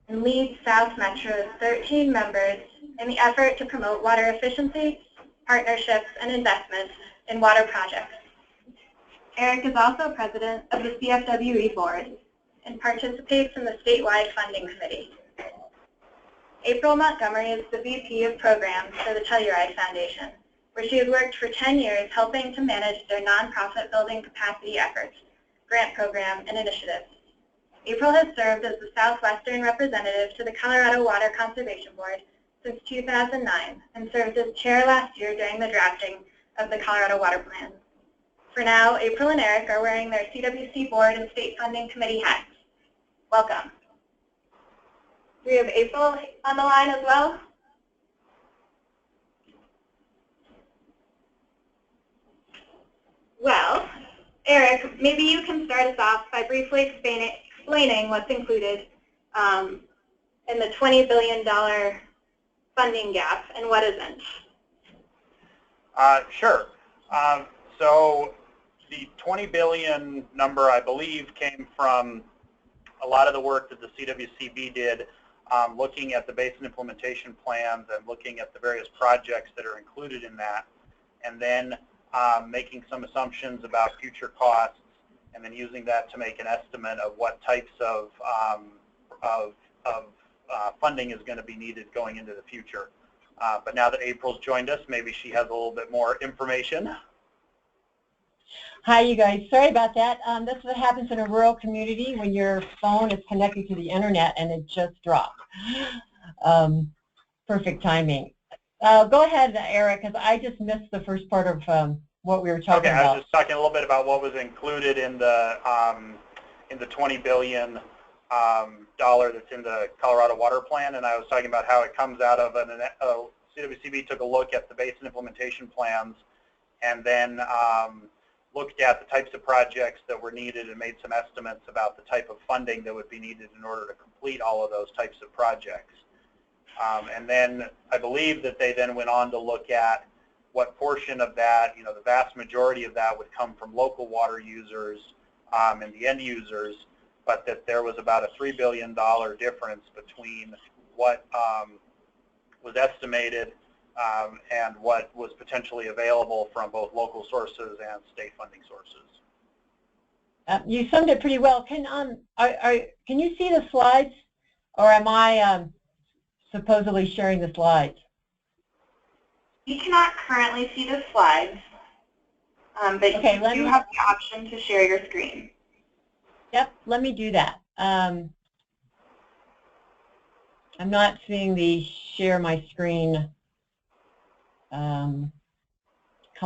and leads South Metro's 13 members in the effort to promote water efficiency, partnerships, and investments in water projects. Eric is also president of the CWFE board and participates in the statewide funding committee. April Montgomery is the VP of Programs for the Telluride Foundation, where she has worked for 10 years helping to manage their nonprofit building capacity efforts, grant program, and initiatives. April has served as the Southwestern representative to the Colorado Water Conservation Board since 2009 and served as chair last year during the drafting of the Colorado Water Plan. For now, April and Eric are wearing their CWC board and state funding committee hats. Welcome. We have April on the line as well. Well, Eric, maybe you can start us off by briefly explaining what's included in the $20 billion funding gap and what isn't. Sure. So the 20 billion number, I believe, came from a lot of the work that the CWCB did looking at the basin implementation plans and looking at the various projects that are included in that, and then making some assumptions about future costs, and then using that to make an estimate of what types of funding is going to be needed going into the future. But now that April's joined us, maybe she has a little bit more information. Hi, you guys. Sorry about that. This is what happens in a rural community when your phone is connected to the internet and it just dropped. Perfect timing. Go ahead, Eric, because I just missed the first part of what we were talking about. Okay, I was just talking a little bit about what was included in the $20 billion dollar that's in the Colorado Water Plan, and I was talking about how it comes out of CWCB took a look at the basin implementation plans, and then looked at the types of projects that were needed and made some estimates about the type of funding that would be needed in order to complete all of those types of projects. And then I believe that they then went on to look at what portion of that, the vast majority of that would come from local water users and the end users, but that there was about a $3 billion difference between what was estimated and what was potentially available from both local sources and state funding sources. You summed it pretty well. Can you see the slides, or am I supposedly sharing the slides? You cannot currently see the slides, but okay, you do have the option to share your screen. Yep, let me do that. I'm not seeing the share my screen come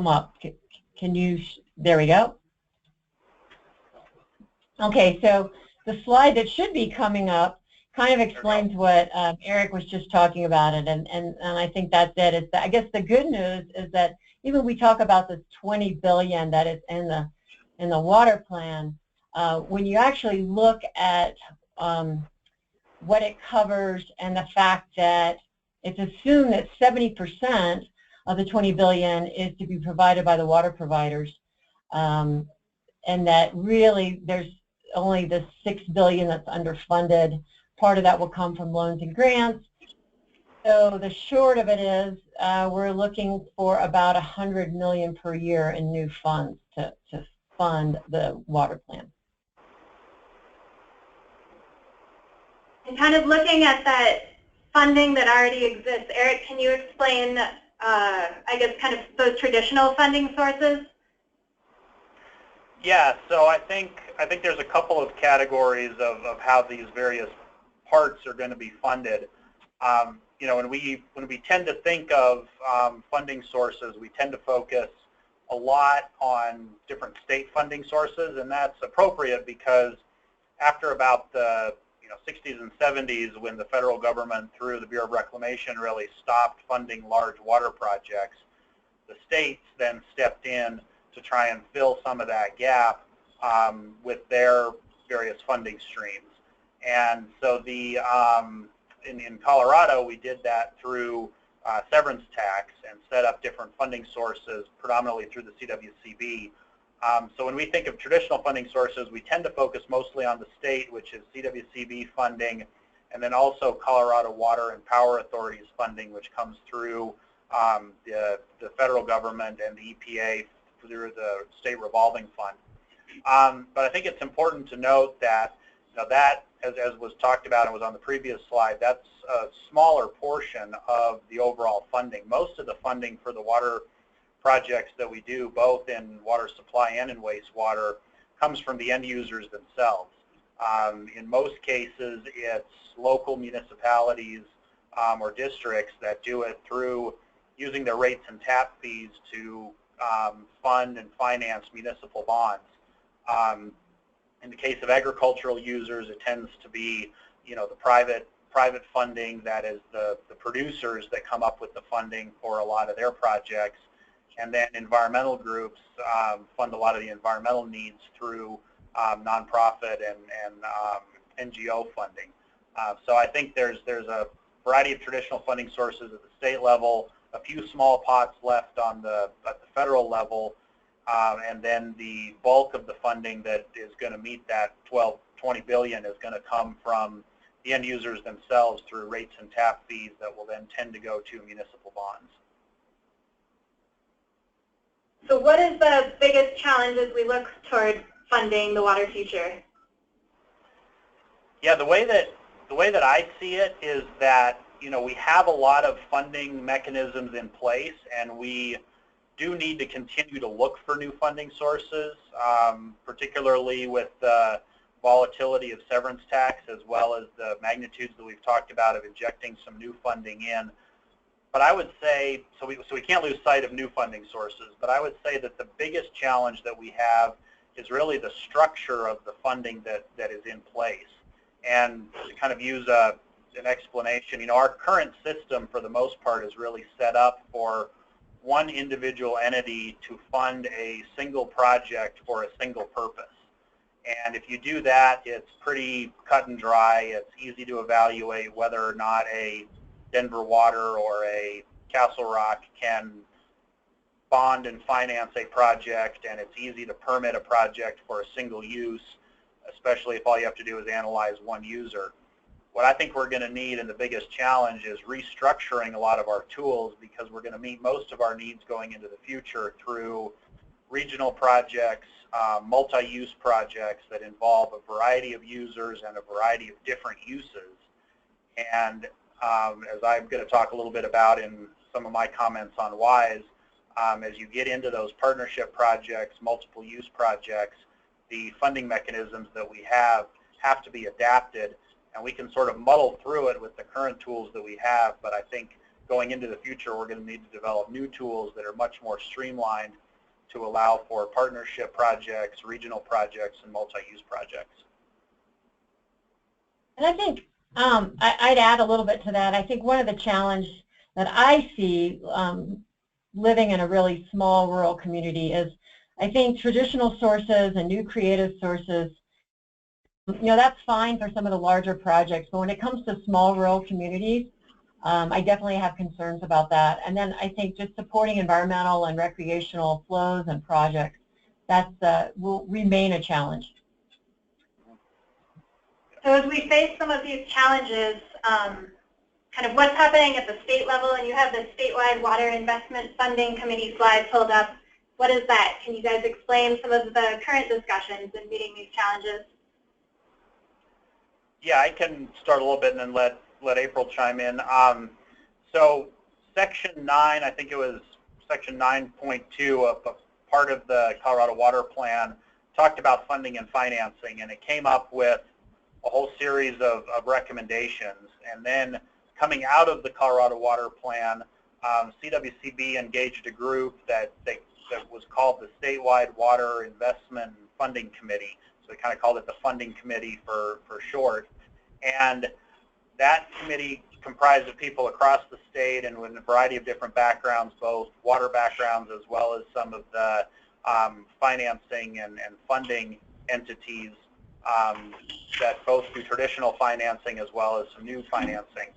up. Can you, there we go. Okay, so the slide that should be coming up kind of explains what Eric was just talking about it, and I think that's it. It's I guess the good news is that even we talk about this $20 billion that is in the water plan, when you actually look at what it covers and the fact that it's assumed that 70% of the $20 billion is to be provided by the water providers, and that really there's only the $6 billion that's underfunded. Part of that will come from loans and grants. So the short of it is we're looking for about $100 million per year in new funds to fund the water plan. And kind of looking at that funding that already exists, Eric, can you explain, I guess, kind of those traditional funding sources? Yeah, so I think there's a couple of categories of how these various parts are going to be funded. When we tend to think of funding sources, we tend to focus a lot on different state funding sources, and that's appropriate because after about the 60s and 70s, when the federal government through the Bureau of Reclamation really stopped funding large water projects, the states then stepped in to try and fill some of that gap with their various funding streams. And so in Colorado, we did that through severance tax and set up different funding sources, predominantly through the CWCB. So when we think of traditional funding sources, we tend to focus mostly on the state, which is CWCB funding, and then also Colorado Water and Power Authority's funding, which comes through the federal government and the EPA through the state revolving fund. But I think it's important to note that that, as was talked about and was on the previous slide, that's a smaller portion of the overall funding. Most of the funding for the water projects that we do, both in water supply and in wastewater, comes from the end users themselves. In most cases, it's local municipalities or districts that do it through using their rates and tap fees to fund and finance municipal bonds. In the case of agricultural users, it tends to be, the private funding, that is the producers that come up with the funding for a lot of their projects, and then environmental groups fund a lot of the environmental needs through nonprofit and NGO funding. So I think there's a variety of traditional funding sources at the state level, a few small pots left at the federal level, and then the bulk of the funding that is going to meet that 20 billion is going to come from the end users themselves through rates and tap fees that will then tend to go to municipal bonds. So what is the biggest challenge as we look toward funding the water future? Yeah, the way that I see it is that we have a lot of funding mechanisms in place, and we do need to continue to look for new funding sources, particularly with the volatility of severance tax, as well as the magnitudes that we've talked about of injecting some new funding in. But I would say, so we can't lose sight of new funding sources, but I would say that the biggest challenge that we have is really the structure of the funding that is in place. And to kind of use an explanation, our current system for the most part is really set up for one individual entity to fund a single project for a single purpose. And if you do that, it's pretty cut and dry. It's easy to evaluate whether or not a Denver Water or a Castle Rock can bond and finance a project, and it's easy to permit a project for a single use, especially if all you have to do is analyze one user. What I think we're going to need, and the biggest challenge, is restructuring a lot of our tools, because we're going to meet most of our needs going into the future through regional projects, multi-use projects that involve a variety of users and a variety of different uses. And as I'm going to talk a little bit about in some of my comments on WISE, as you get into those partnership projects, multiple use projects, the funding mechanisms that we have to be adapted, and we can sort of muddle through it with the current tools that we have. But I think going into the future, we're going to need to develop new tools that are much more streamlined to allow for partnership projects, regional projects, and multi-use projects. And I think I'd add a little bit to that. I think one of the challenges that I see living in a really small rural community is, I think traditional sources and new creative sources, that's fine for some of the larger projects, but when it comes to small rural communities, I definitely have concerns about that. And then I think just supporting environmental and recreational flows and projects, will remain a challenge. So as we face some of these challenges, kind of what's happening at the state level, and you have the statewide water investment funding committee slide pulled up. What is that? Can you guys explain some of the current discussions in meeting these challenges? Yeah, I can start a little bit and then let April chime in. So Section 9, I think it was Section 9.2 of part of the Colorado Water Plan, talked about funding and financing, and it came up with a whole series of recommendations. And then coming out of the Colorado Water Plan, CWCB engaged a group that was called the Statewide Water Investment Funding Committee. So they kind of called it the Funding Committee for short. And that committee comprised of people across the state and with a variety of different backgrounds, both water backgrounds as well as some of the financing and funding entities that both do traditional financing as well as some new financing.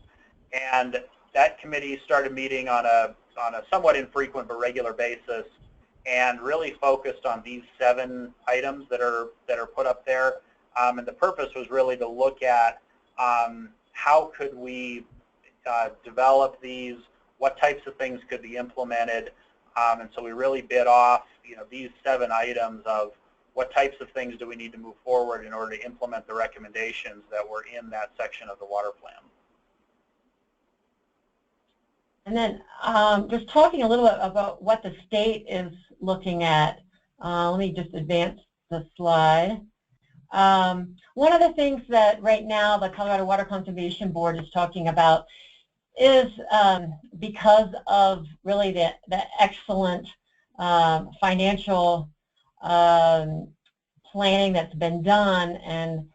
And that committee started meeting on a somewhat infrequent but regular basis, and really focused on these 7 items that are put up there. And the purpose was really to look at how could we develop these, what types of things could be implemented, and so we really bid off, these 7 items of what types of things do we need to move forward in order to implement the recommendations that were in that section of the water plan. And then just talking a little bit about what the state is looking at. Let me just advance the slide. One of the things that right now the Colorado Water Conservation Board is talking about is because of really the excellent financial planning that's been done, and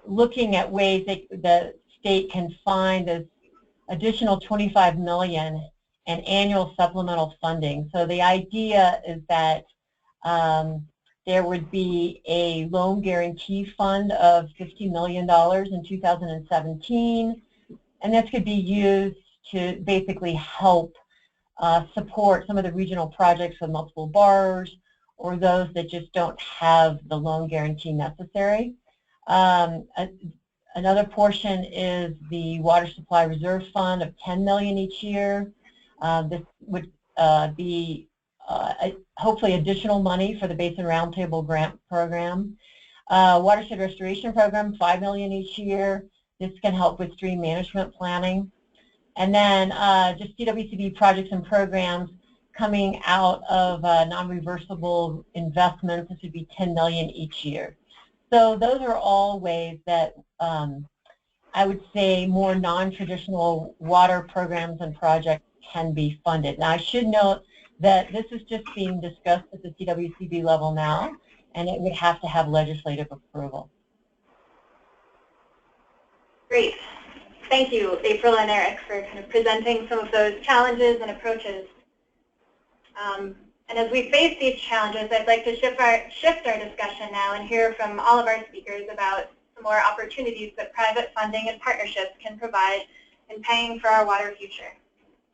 looking at ways that the state can find this additional $25 million in annual supplemental funding. So the idea is that there would be a loan guarantee fund of $50 million in 2017, and this could be used to basically help support some of the regional projects with multiple borrowers or those that just don't have the loan guarantee necessary. Another portion is the Water Supply Reserve Fund of $10 million each year. This would be hopefully additional money for the Basin Roundtable Grant Program. Watershed Restoration Program, $5 million each year. This can help with stream management planning. And then just CWCB projects and programs coming out of non-reversible investments. This would be $10 million each year. So those are all ways that I would say more non-traditional water programs and projects can be funded. Now I should note that this is just being discussed at the CWCB level now, and it would have to have legislative approval. Great. Thank you, April and Eric, for kind of presenting some of those challenges and approaches. And as we face these challenges, I'd like to shift our discussion now and hear from all of our speakers about some more opportunities that private funding and partnerships can provide in paying for our water future.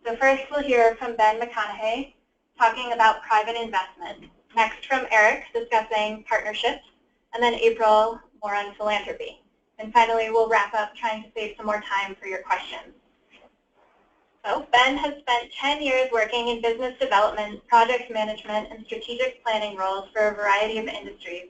So first we'll hear from Ben McConaughey talking about private investment. Next from Eric discussing partnerships, and then April more on philanthropy. And finally we'll wrap up trying to save some more time for your questions. So Ben has spent 10 years working in business development, project management, and strategic planning roles for a variety of industries.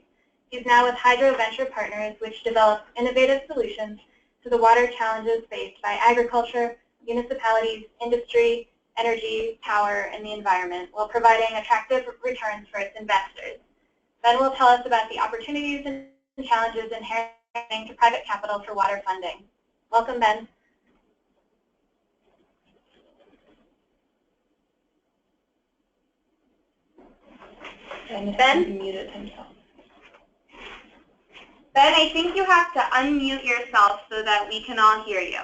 He's now with Hydro Venture Partners, which develops innovative solutions to the water challenges faced by agriculture, municipalities, industry, energy, power, and the environment, while providing attractive returns for its investors. Ben will tell us about the opportunities and challenges inherent to private capital for water funding. Welcome, Ben. And Ben muted himself. Ben, I think you have to unmute yourself so that we can all hear you.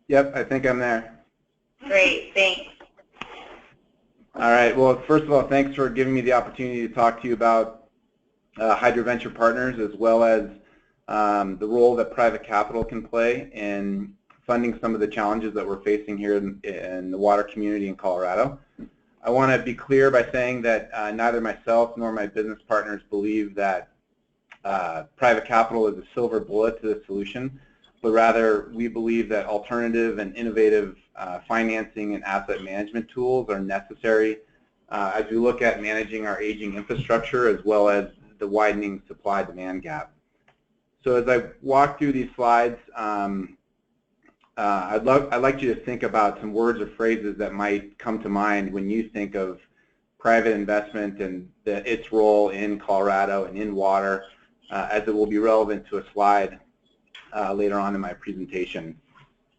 Yep, I think I'm there. Great, thanks. All right, well, first of all, thanks for giving me the opportunity to talk to you about Hydro Venture Partners, as well as the role that private capital can play in funding some of the challenges that we're facing here in the water community in Colorado. I want to be clear by saying that neither myself nor my business partners believe that private capital is a silver bullet to the solution, but rather we believe that alternative and innovative financing and asset management tools are necessary as we look at managing our aging infrastructure as well as the widening supply-demand gap. So as I walk through these slides, I'd like you to think about some words or phrases that might come to mind when you think of private investment and its role in Colorado and in water, as it will be relevant to a slide later on in my presentation.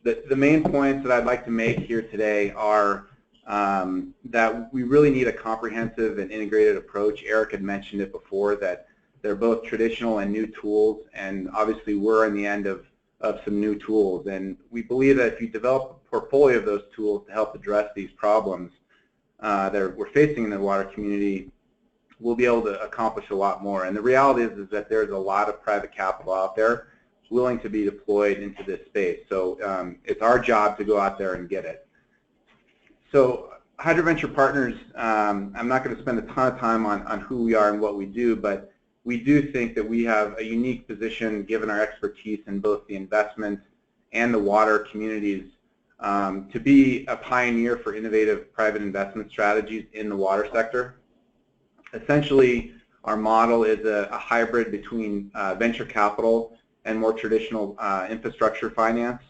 The main points that I'd like to make here today are that we really need a comprehensive and integrated approach. Eric had mentioned it before, that they're both traditional and new tools, and obviously we're in the end of some new tools. And we believe that if you develop a portfolio of those tools to help address these problems that we're facing in the water community, we'll be able to accomplish a lot more. And the reality is that there's a lot of private capital out there willing to be deployed into this space. So it's our job to go out there and get it. So Hydro Venture Partners, I'm not going to spend a ton of time on who we are and what we do, but we do think that we have a unique position given our expertise in both the investment and the water communities to be a pioneer for innovative private investment strategies in the water sector. Essentially, our model is a hybrid between venture capital and more traditional infrastructure finance.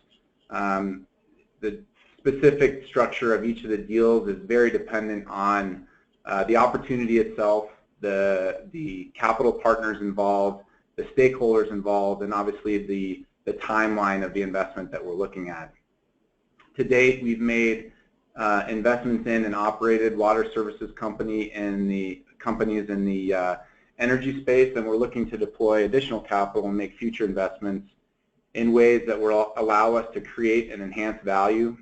The specific structure of each of the deals is very dependent on the opportunity itself, the capital partners involved, the stakeholders involved, and obviously the timeline of the investment that we're looking at. To date, we've made investments in and operated water services companies in the energy space, and we're looking to deploy additional capital and make future investments in ways that will allow us to create and enhance value,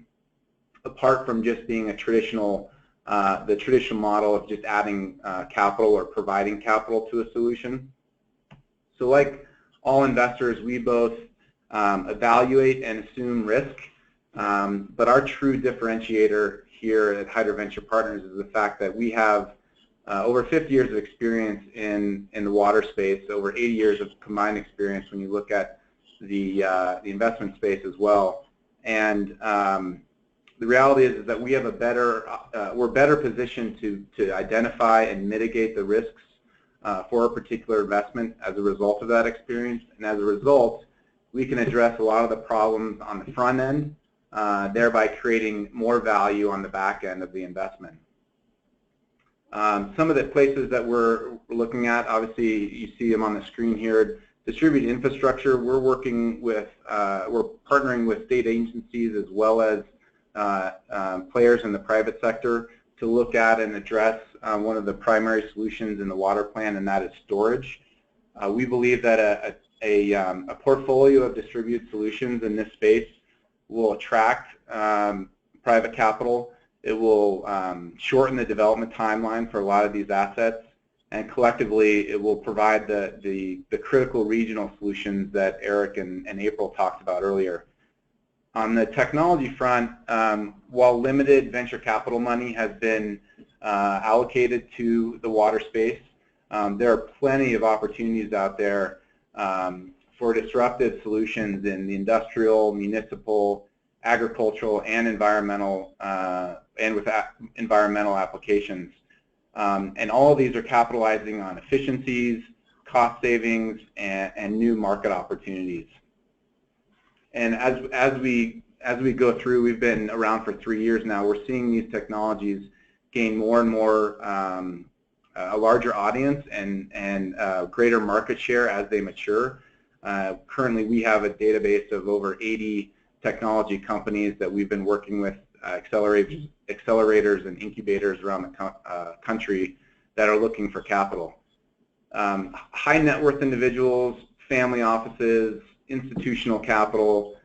apart from just being a traditional, the traditional model of just adding capital or providing capital to a solution. So like all investors, we both evaluate and assume risk, but our true differentiator here at Hydro Venture Partners is the fact that we have over 50 years of experience in the water space, over 80 years of combined experience when you look at the investment space as well. And the reality is that we have a better, we're better positioned to identify and mitigate the risks for a particular investment as a result of that experience. And as a result, we can address a lot of the problems on the front end, thereby creating more value on the back end of the investment. Some of the places that we're looking at, obviously you see them on the screen here. Distributed infrastructure, we're working with, we're partnering with state agencies as well as players in the private sector to look at and address one of the primary solutions in the water plan, and that is storage. We believe that a portfolio of distributed solutions in this space will attract private capital. It will shorten the development timeline for a lot of these assets, and collectively it will provide the critical regional solutions that Eric and April talked about earlier. On the technology front, while limited venture capital money has been allocated to the water space, there are plenty of opportunities out there for disruptive solutions in the industrial, municipal, agricultural, and environmental, and with environmental applications. And all of these are capitalizing on efficiencies, cost savings, and new market opportunities. And as we go through, we've been around for 3 years now, we're seeing these technologies gain more and more a larger audience and greater market share as they mature. Currently, we have a database of over 80 technology companies that we've been working with, accelerators and incubators around the country that are looking for capital. High net worth individuals, family offices, institutional capital,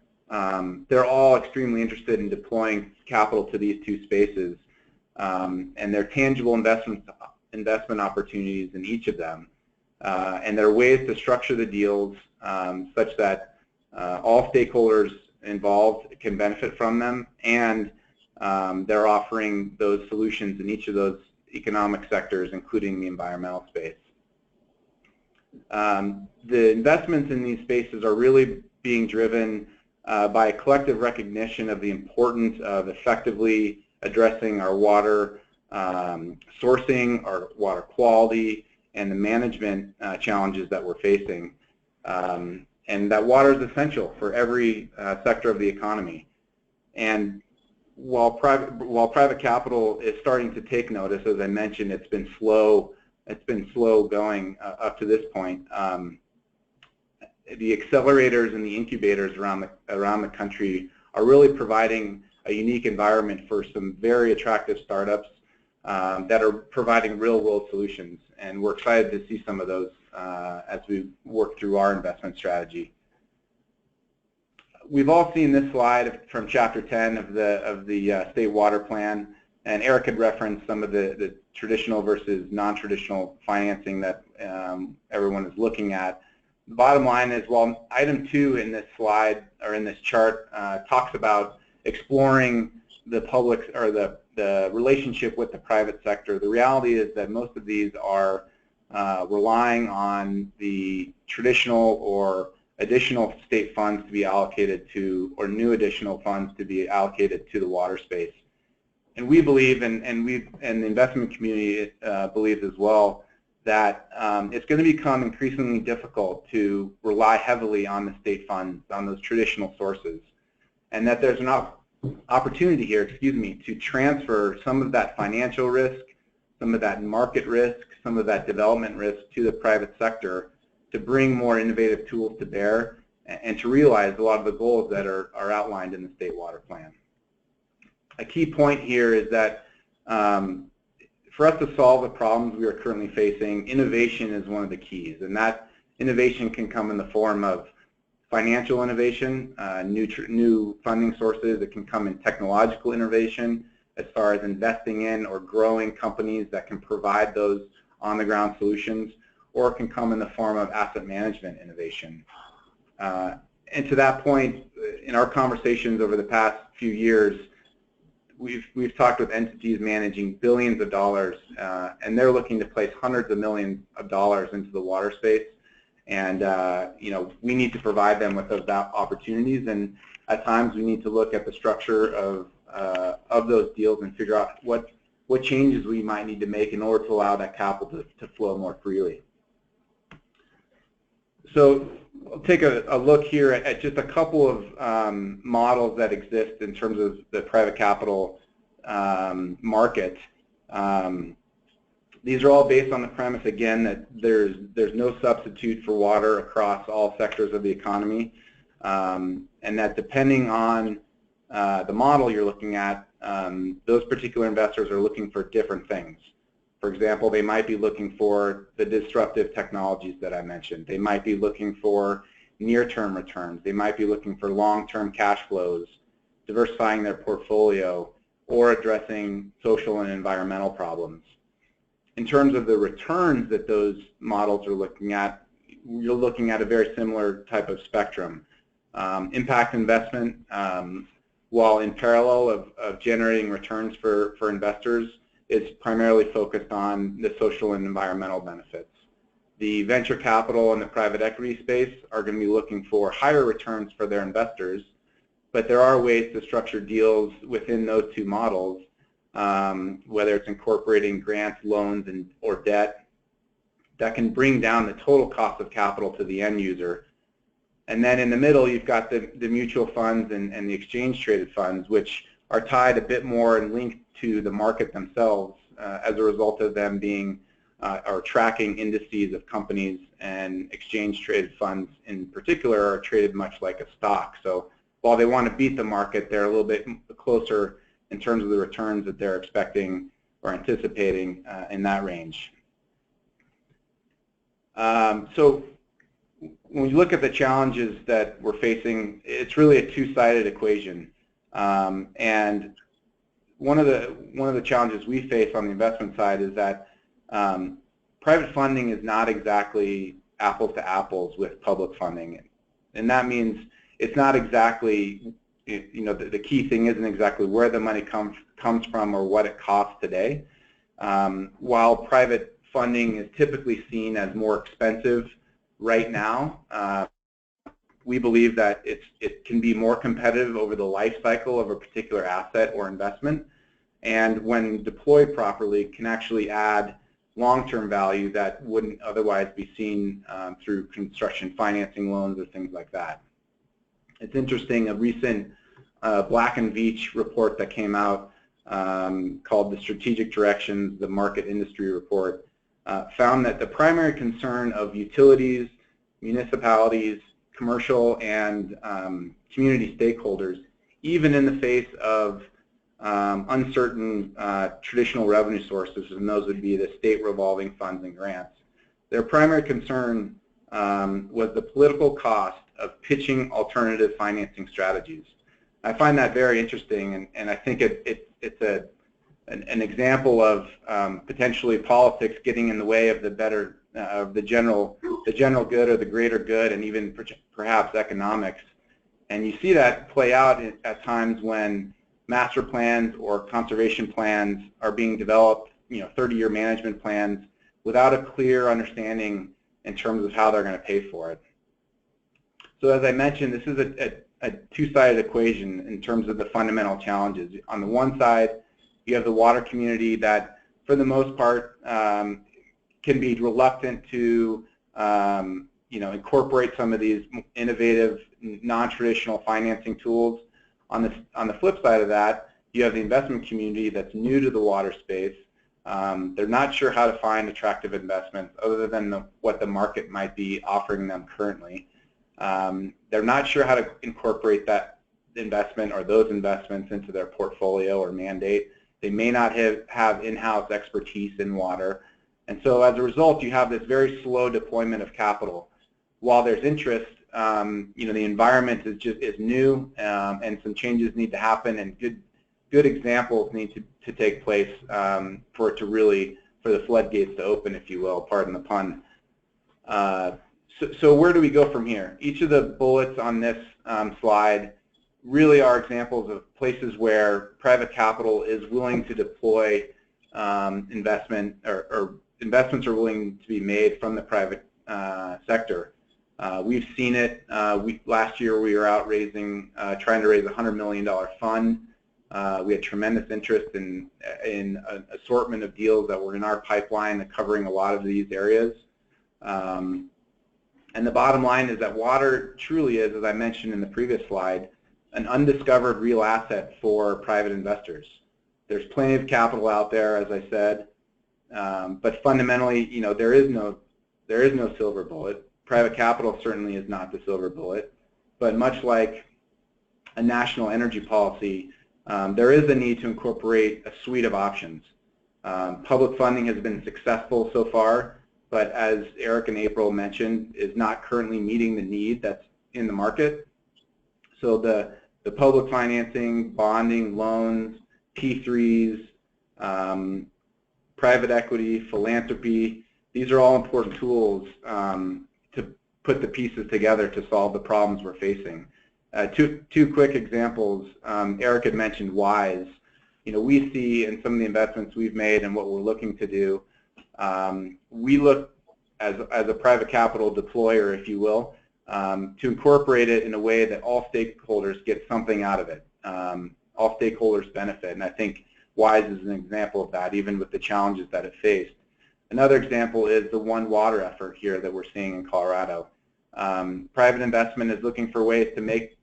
they're all extremely interested in deploying capital to these two spaces, and there are tangible investment opportunities in each of them. And there are ways to structure the deals such that all stakeholders involved can benefit from them, and they're offering those solutions in each of those economic sectors, including the environmental space. The investments in these spaces are really being driven by a collective recognition of the importance of effectively addressing our water sourcing, our water quality, and the management challenges that we're facing. And that water is essential for every sector of the economy. And while private capital is starting to take notice, as I mentioned, it's been slow going up to this point. The accelerators and the incubators around the country are really providing a unique environment for some very attractive startups that are providing real-world solutions, and we're excited to see some of those as we work through our investment strategy. We've all seen this slide from Chapter 10 of the State Water Plan, and Eric had referenced some of the traditional versus non-traditional financing that everyone is looking at. The bottom line is, while item 2 in this slide, or in this chart, talks about exploring the public, or the relationship with the private sector, the reality is that most of these are relying on the traditional or additional state funds to be allocated to, or new additional funds to be allocated to the water space. And we believe, and the investment community believes as well, that it's going to become increasingly difficult to rely heavily on the state funds, on those traditional sources, and that there's an opportunity here, to transfer some of that financial risk, some of that market risk, some of that development risk to the private sector to bring more innovative tools to bear and to realize a lot of the goals that are outlined in the State Water Plan. A key point here is that for us to solve the problems we are currently facing, innovation is one of the keys, and that innovation can come in the form of financial innovation, new funding sources. It can come in technological innovation as far as investing in or growing companies that can provide those on-the-ground solutions, or it can come in the form of asset management innovation. And to that point, in our conversations over the past few years, we've talked with entities managing billions of dollars, and they're looking to place hundreds of millions of dollars into the water space. And we need to provide them with those opportunities, and at times we need to look at the structure of those deals and figure out what changes we might need to make in order to allow that capital to flow more freely. So I'll take a look here at just a couple of models that exist in terms of the private capital market. These are all based on the premise, again, that there's no substitute for water across all sectors of the economy, and that depending on the model you're looking at, those particular investors are looking for different things. For example, they might be looking for the disruptive technologies that I mentioned. They might be looking for near-term returns. They might be looking for long-term cash flows, diversifying their portfolio, or addressing social and environmental problems. In terms of the returns that those models are looking at, you're looking at a very similar type of spectrum. Impact investment, while in parallel of generating returns for investors, is primarily focused on the social and environmental benefits. The venture capital and the private equity space are going to be looking for higher returns for their investors, but there are ways to structure deals within those two models, whether it's incorporating grants, loans, or debt, that can bring down the total cost of capital to the end user. And then in the middle, you've got the mutual funds and the exchange-traded funds, which are tied a bit more and linked to the market themselves as a result of them being or tracking indices of companies, and exchange-traded funds in particular are traded much like a stock. So while they want to beat the market, they're a little bit closer in terms of the returns that they're expecting or anticipating in that range. So when you look at the challenges that we're facing, it's really a two-sided equation. And one of the challenges we face on the investment side is that private funding is not exactly apples to apples with public funding, and that means it's not exactly, the key thing isn't exactly where the money comes from or what it costs today. While private funding is typically seen as more expensive right now, we believe that it can be more competitive over the life cycle of a particular asset or investment, and when deployed properly can actually add long-term value that wouldn't otherwise be seen through construction financing loans or things like that. It's interesting, a recent Black & Veatch report that came out called the Strategic Directions, the Market Industry Report, found that the primary concern of utilities, municipalities, commercial and community stakeholders, even in the face of uncertain traditional revenue sources, and those would be the state revolving funds and grants. Their primary concern was the political cost of pitching alternative financing strategies. I find that very interesting, and I think it's an example of potentially politics getting in the way of the general good or the greater good, and even perhaps economics. And you see that play out at times when master plans or conservation plans are being developed, 30-year management plans, without a clear understanding in terms of how they're going to pay for it. So as I mentioned, this is a two-sided equation in terms of the fundamental challenges. On the one side, you have the water community that, for the most part, can be reluctant to incorporate some of these innovative, non-traditional financing tools. On the flip side of that, you have the investment community that's new to the water space. They're not sure how to find attractive investments other than what the market might be offering them currently. They're not sure how to incorporate that investment or those investments into their portfolio or mandate. They may not have in-house expertise in water. And so as a result, you have this very slow deployment of capital. While there's interest, the environment is new, and some changes need to happen, and good examples need to take place for the floodgates to open, if you will, pardon the pun. So where do we go from here? Each of the bullets on this slide really are examples of places where private capital is willing to deploy investment, or investments are willing to be made from the private sector. We've seen it. Last year we were out trying to raise a $100 million fund. We had tremendous interest in an assortment of deals that were in our pipeline covering a lot of these areas. And the bottom line is that water truly is, as I mentioned in the previous slide, an undiscovered real asset for private investors. There's plenty of capital out there, as I said, but fundamentally, there is no silver bullet. Private capital certainly is not the silver bullet, but much like a national energy policy, there is a need to incorporate a suite of options. Public funding has been successful so far, but as Eric and April mentioned, is not currently meeting the need that's in the market. So the public financing, bonding, loans, P3s, private equity, philanthropy, these are all important tools to put the pieces together to solve the problems we're facing. Two quick examples. Eric had mentioned WISE. We see in some of the investments we've made and what we're looking to do, we look as a private capital deployer, if you will, to incorporate it in a way that all stakeholders get something out of it. All stakeholders benefit, and I think WISE is an example of that, even with the challenges that it faced. Another example is the One Water effort here that we're seeing in Colorado. Private investment is looking for ways to make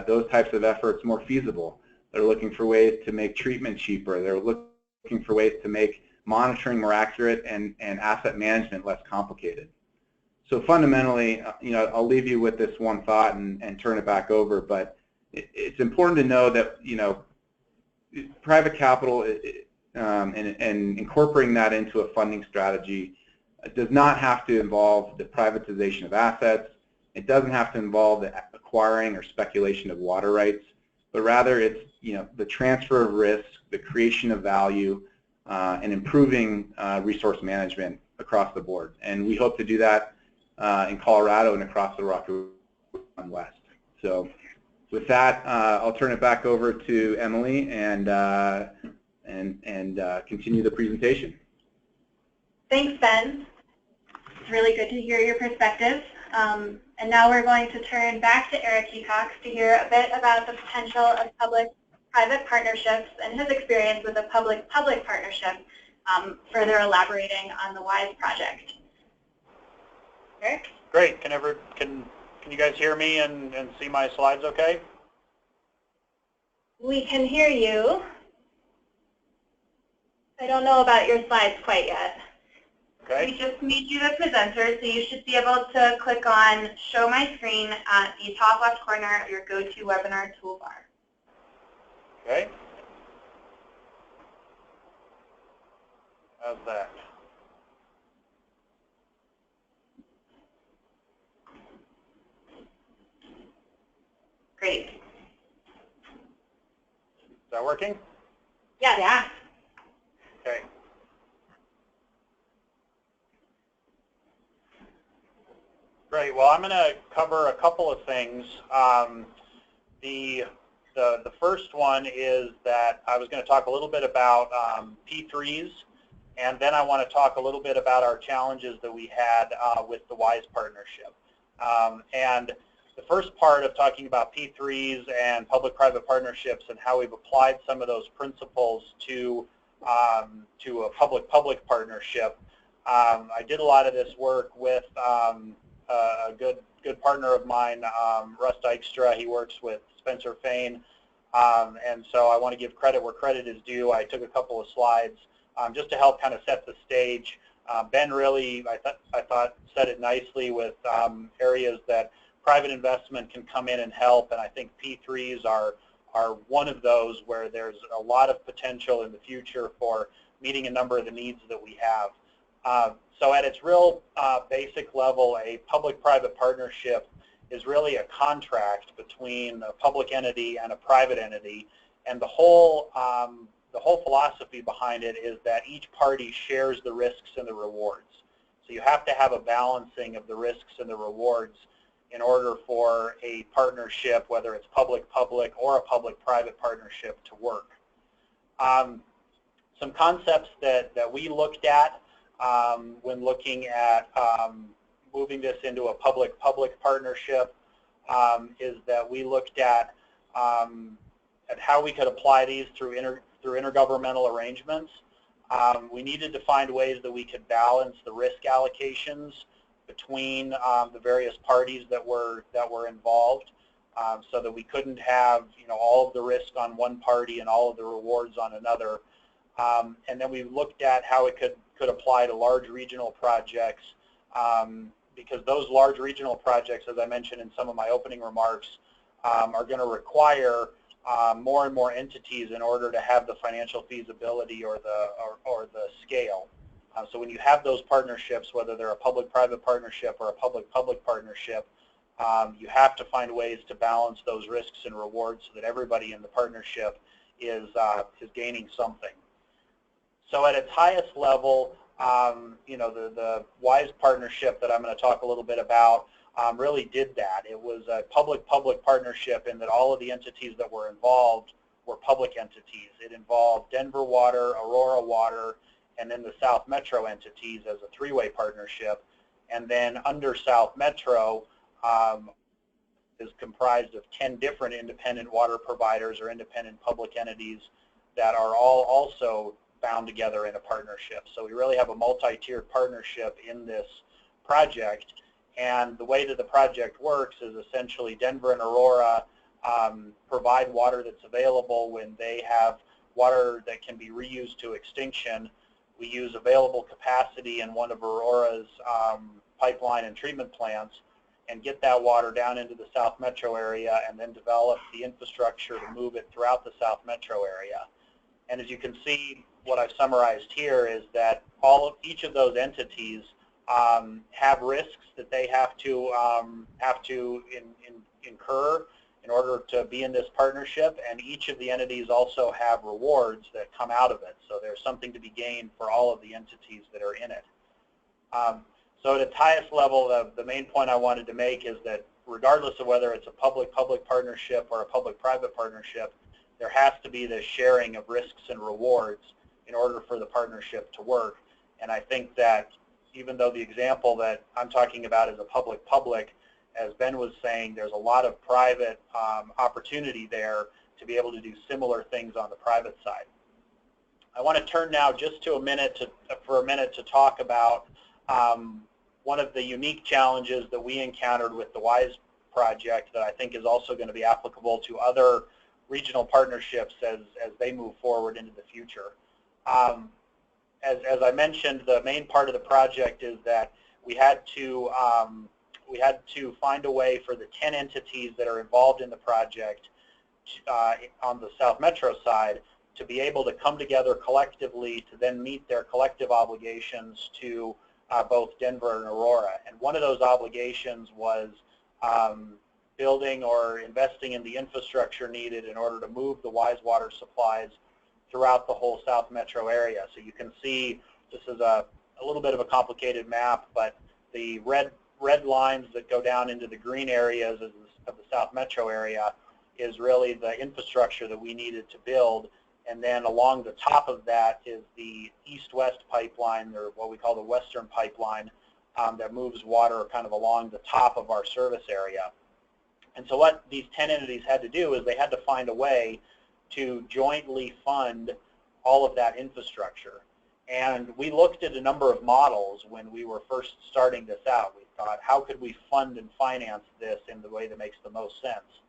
those types of efforts more feasible. They're looking for ways to make treatment cheaper. They're looking for ways to make monitoring more accurate and asset management less complicated. So fundamentally, I'll leave you with this one thought and turn it back over, but it's important to know that, private capital and incorporating that into a funding strategy does not have to involve the privatization of assets. It doesn't have to involve the acquiring or speculation of water rights, but rather it's the transfer of risk, the creation of value, and improving resource management across the board. And we hope to do that in Colorado and across the Rocky Mountain West. So with that, I'll turn it back over to Emily and continue the presentation. Thanks, Ben. It's really good to hear your perspective. And now we're going to turn back to Eric Cox to hear a bit about the potential of public-private partnerships and his experience with a public-public partnership, further elaborating on the WISE project. Eric? Great. Can you guys hear me and see my slides okay? We can hear you. I don't know about your slides quite yet. Okay. We just made you the presenter, so you should be able to click on Show My Screen at the top left corner of your GoToWebinar toolbar. Okay. How's that? Great. Is that working? Yeah. Okay. Great. Well, I'm going to cover a couple of things. The first one is that I was going to talk a little bit about P3s, and then I want to talk a little bit about our challenges that we had with the WISE partnership. And the first part of talking about P3s and public-private partnerships and how we've applied some of those principles to a public-public partnership. I did a lot of this work with a good partner of mine, Russ Dykstra. He works with Spencer Fain, and so I want to give credit where credit is due. I took a couple of slides just to help kind of set the stage. Ben really, I thought, said it nicely with areas that private investment can come in and help, and I think P3s are one of those where there's a lot of potential in the future for meeting a number of the needs that we have. So at its real basic level, a public-private partnership is really a contract between a public entity and a private entity, and the whole philosophy behind it is that each party shares the risks and the rewards. So you have to have a balancing of the risks and the rewards in order for a partnership, whether it's public-public or a public-private partnership, to work. Some concepts that we looked at when looking at moving this into a public-public partnership is that we looked at how we could apply these through intergovernmental arrangements. We needed to find ways that we could balance the risk allocations between the various parties that were involved, so that we couldn't have all of the risk on one party and all of the rewards on another. And then we looked at how it could apply to large regional projects, because those large regional projects, as I mentioned in some of my opening remarks, are going to require more and more entities in order to have the financial feasibility or the scale. So when you have those partnerships, whether they're a public-private partnership or a public-public partnership, you have to find ways to balance those risks and rewards so that everybody in the partnership is gaining something. So at its highest level, the WISE partnership that I'm going to talk a little bit about really did that. It was a public-public partnership in that all of the entities that were involved were public entities. It involved Denver Water, Aurora Water, and then the South Metro entities as a three-way partnership. And then under South Metro is comprised of 10 different independent water providers or independent public entities that are all also bound together in a partnership. So we really have a multi-tiered partnership in this project. And the way that the project works is essentially Denver and Aurora provide water that's available when they have water that can be reused to extinction. We use available capacity in one of Aurora's pipeline and treatment plants and get that water down into the South Metro area and then develop the infrastructure to move it throughout the South Metro area. And as you can see, what I've summarized here is that each of those entities have risks that they have to incur in order to be in this partnership, and each of the entities also have rewards that come out of it. So there's something to be gained for all of the entities that are in it. So at its highest level, the main point I wanted to make is that regardless of whether it's a public-public partnership or a public-private partnership, there has to be this sharing of risks and rewards in order for the partnership to work. And I think that even though the example that I'm talking about is a public-public, as Ben was saying, there's a lot of private opportunity there to be able to do similar things on the private side. I want to turn now just for a minute to talk about one of the unique challenges that we encountered with the WISE project that I think is also going to be applicable to other regional partnerships as they move forward into the future. As I mentioned, the main part of the project is that we had to find a way for the 10 entities that are involved in the project on the South Metro side to be able to come together collectively to then meet their collective obligations to both Denver and Aurora. And one of those obligations was building or investing in the infrastructure needed in order to move the WISE water supplies throughout the whole South Metro area. So you can see this is a little bit of a complicated map, but the red lines that go down into the green areas of the South Metro area is really the infrastructure that we needed to build. And then along the top of that is the east-west pipeline, or what we call the western pipeline, that moves water kind of along the top of our service area. And so what these 10 entities had to do is they had to find a way to jointly fund all of that infrastructure. And we looked at a number of models when we were first starting this out. We thought, how could we fund and finance this in the way that makes the most sense?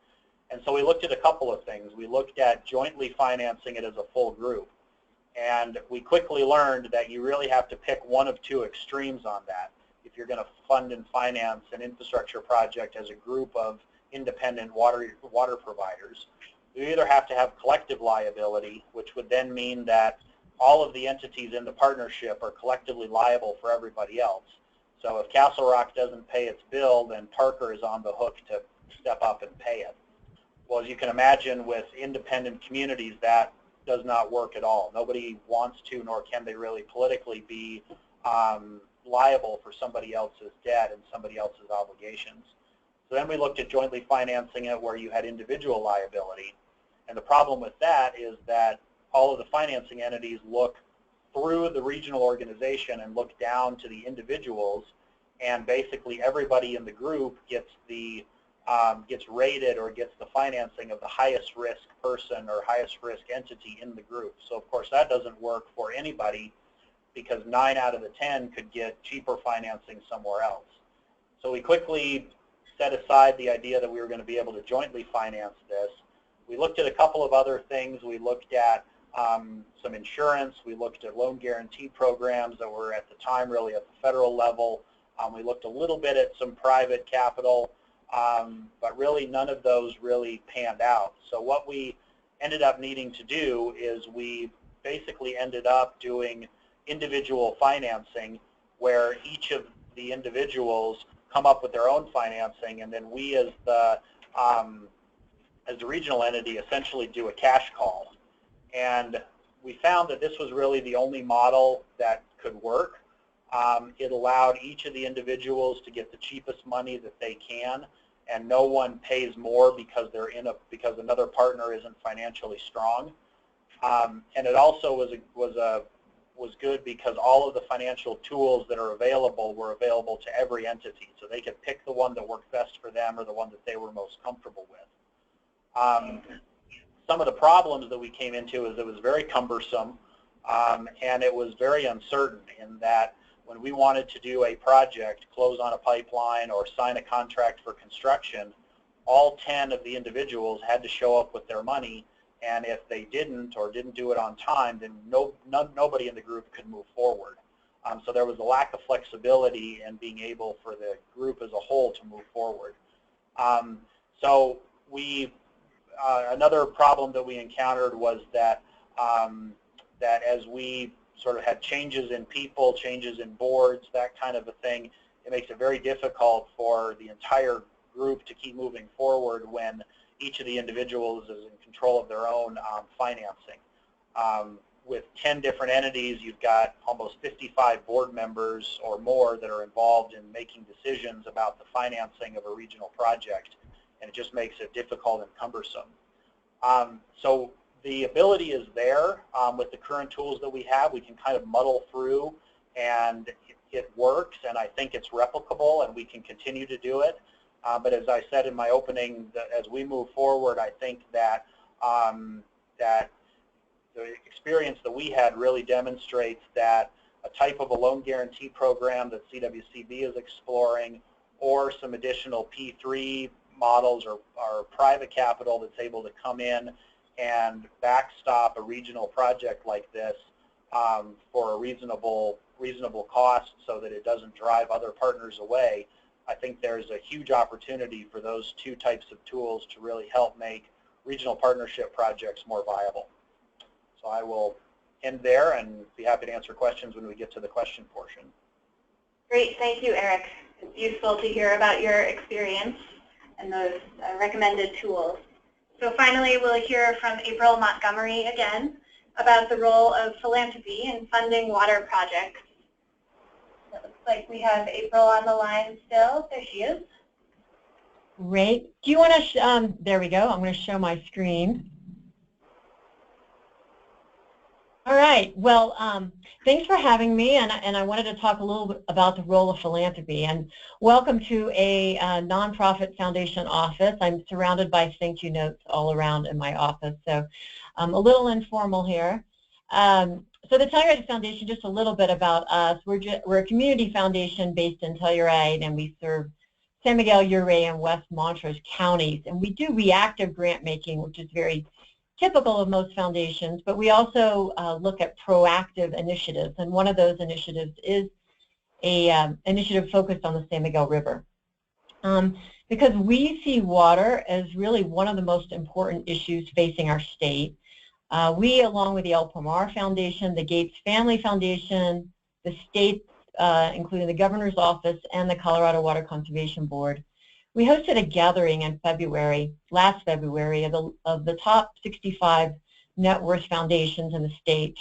And so we looked at a couple of things. We looked at jointly financing it as a full group. And we quickly learned that you really have to pick one of two extremes on that if you're going to fund and finance an infrastructure project as a group of independent water providers. You either have to have collective liability, which would then mean that all of the entities in the partnership are collectively liable for everybody else. So if Castle Rock doesn't pay its bill, then Parker is on the hook to step up and pay it. Well, as you can imagine, with independent communities, that does not work at all. Nobody wants to, nor can they really politically be liable for somebody else's debt and somebody else's obligations. So then we looked at jointly financing it where you had individual liability. And the problem with that is that all of the financing entities look through the regional organization and look down to the individuals, and basically everybody in the group gets the gets rated or gets the financing of the highest risk person or highest risk entity in the group. So of course that doesn't work for anybody, because 9 out of the 10 could get cheaper financing somewhere else. So we quickly set aside the idea that we were going to be able to jointly finance this. We looked at a couple of other things. We looked at some insurance. We looked at loan guarantee programs that were at the time really at the federal level. We looked a little bit at some private capital, but really none of those really panned out. So what we ended up needing to do is we basically ended up doing individual financing, where each of the individuals come up with their own financing, and then we as the regional entity essentially do a cash call. And we found that this was really the only model that could work. It allowed each of the individuals to get the cheapest money that they can, and no one pays more because they're because another partner isn't financially strong. And it also was good because all of the financial tools that are available were available to every entity, so they could pick the one that worked best for them or the one that they were most comfortable with. Some of the problems that we came into is it was very cumbersome, and it was very uncertain in that when we wanted to do a project, close on a pipeline or sign a contract for construction, all 10 of the individuals had to show up with their money, and if they didn't or didn't do it on time, then nobody in the group could move forward. So there was a lack of flexibility in being able for the group as a whole to move forward. So another problem that we encountered was that that as we sort of had changes in people, changes in boards, that kind of a thing, it makes it very difficult for the entire group to keep moving forward when each of the individuals is in control of their own financing. With 10 different entities, you've got almost 55 board members or more that are involved in making decisions about the financing of a regional project, and it just makes it difficult and cumbersome. So the ability is there with the current tools that we have. We can kind of muddle through, and it works, and I think it's replicable, and we can continue to do it. But as I said in my opening, as we move forward, I think that that the experience that we had really demonstrates that a type of a loan guarantee program that CWCB is exploring, or some additional P3 models or private capital that's able to come in and backstop a regional project like this for a reasonable cost so that it doesn't drive other partners away. I think there's a huge opportunity for those two types of tools to really help make regional partnership projects more viable. So I will end there and be happy to answer questions when we get to the question portion. Great, thank you, Eric. It's useful to hear about your experience and those recommended tools. So finally, we'll hear from April Montgomery again about the role of philanthropy in funding water projects. It looks like we have April on the line still. There she is. Great. Do you want to, there we go. I'm going to show my screen. All right. Well, thanks for having me, and I wanted to talk a little bit about the role of philanthropy. And welcome to a nonprofit foundation office. I'm surrounded by thank you notes all around in my office, so a little informal here. So the Telluride Foundation, just a little bit about us. We're a community foundation based in Telluride, and we serve San Miguel, Ouray, and West Montrose counties. And we do reactive grant making, which is very typical of most foundations, but we also look at proactive initiatives, and one of those initiatives is a initiative focused on the San Miguel River. Because we see water as really one of the most important issues facing our state. We, along with the El Pomar Foundation, the Gates Family Foundation, the state, including the Governor's Office and the Colorado Water Conservation Board, we hosted a gathering in last February, of the top 65 net worth foundations in the state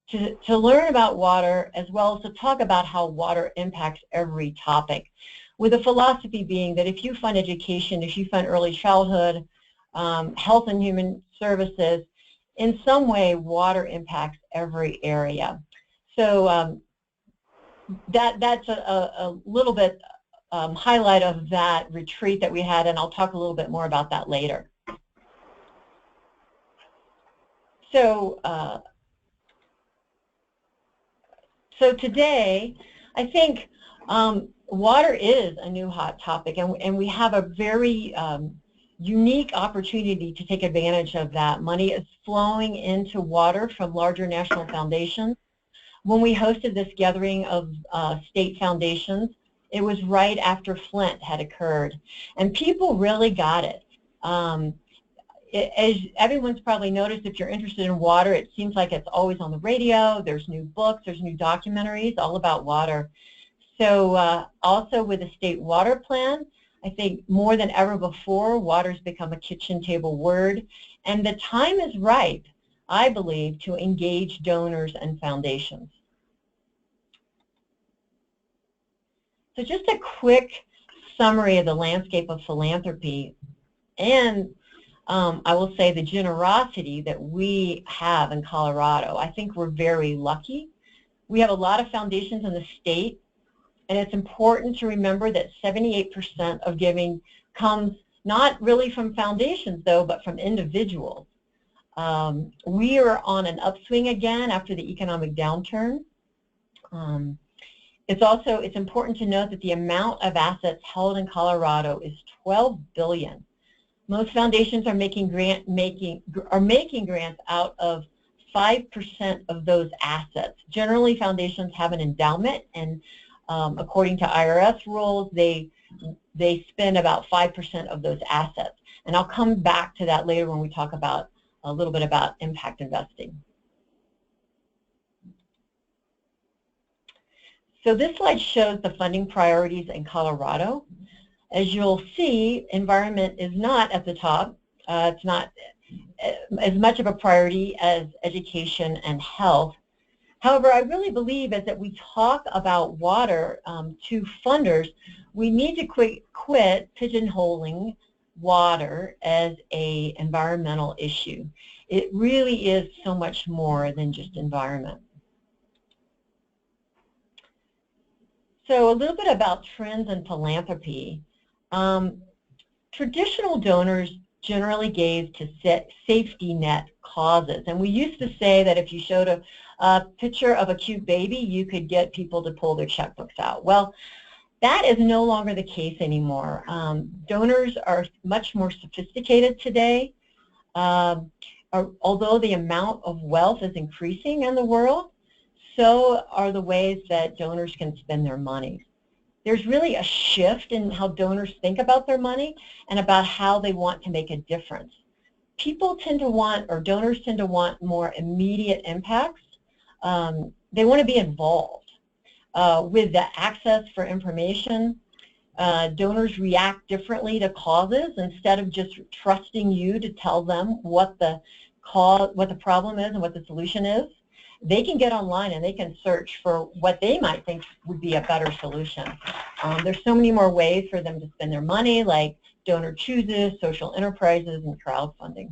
to learn about water, as well as to talk about how water impacts every topic, with the philosophy being that if you fund education, if you fund early childhood, health and human services, in some way water impacts every area. So that's a little bit highlight of that retreat that we had, and I'll talk a little bit more about that later. So, so today, I think water is a new hot topic, and we have a very unique opportunity to take advantage of that. Money is flowing into water from larger national foundations. When we hosted this gathering of state foundations, it was right after Flint had occurred, and people really got it. As everyone's probably noticed, if you're interested in water, it seems like it's always on the radio. There's new books, there's new documentaries all about water. So also with the state water plan, I think more than ever before, water's become a kitchen table word, and the time is ripe, I believe, to engage donors and foundations. So just a quick summary of the landscape of philanthropy, and I will say the generosity that we have in Colorado. I think we're very lucky. We have a lot of foundations in the state, and it's important to remember that 78% of giving comes not really from foundations, though, but from individuals. We are on an upswing again after the economic downturn. It's important to note that the amount of assets held in Colorado is $12 billion. Most foundations are making grants out of 5% of those assets. Generally, foundations have an endowment, and according to IRS rules, they spend about 5% of those assets. And I'll come back to that later when we talk about a little bit about impact investing. So this slide shows the funding priorities in Colorado. As you'll see, environment is not at the top. It's not as much of a priority as education and health. However, I really believe as that we talk about water to funders, we need to quit pigeonholing water as an environmental issue. It really is so much more than just environment. So a little bit about trends in philanthropy. Traditional donors generally gave to safety net causes, and we used to say that if you showed a picture of a cute baby, you could get people to pull their checkbooks out. Well, that is no longer the case anymore. Donors are much more sophisticated today. Although the amount of wealth is increasing in the world, so are the ways that donors can spend their money. There's really a shift in how donors think about their money and about how they want to make a difference. People tend to want, or donors tend to want, more immediate impacts. They want to be involved. With the access for information, donors react differently to causes. Instead of just trusting you to tell them what the problem is and what the solution is, they can get online and they can search for what they might think would be a better solution. There's so many more ways for them to spend their money, like donor chooses, social enterprises, and crowdfunding.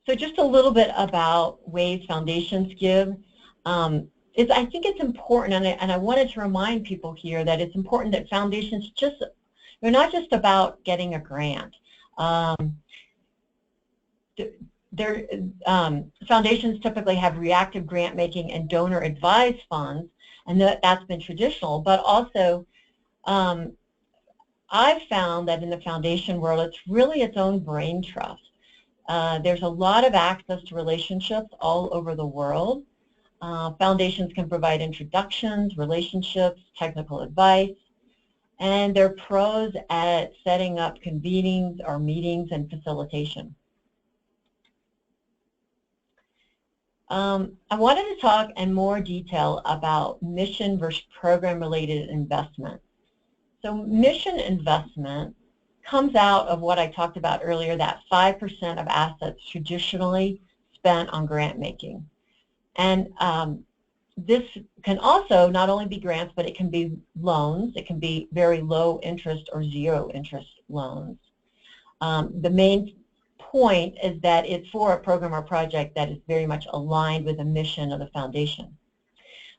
So just a little bit about ways foundations give. I think it's important, and I wanted to remind people here that it's important that foundations they're not just about getting a grant. Foundations typically have reactive grant making and donor advised funds, and that's been traditional, but also I've found that in the foundation world it's really its own brain trust. There's a lot of access to relationships all over the world. Foundations can provide introductions, relationships, technical advice, and they're pros at setting up convenings or meetings and facilitation. I wanted to talk in more detail about mission versus program-related investment. So mission investment comes out of what I talked about earlier, that 5% of assets traditionally spent on grant making. And this can also not only be grants, but it can be loans. It can be very low interest or zero interest loans. The main point is that it's for a program or project that is very much aligned with the mission of the foundation.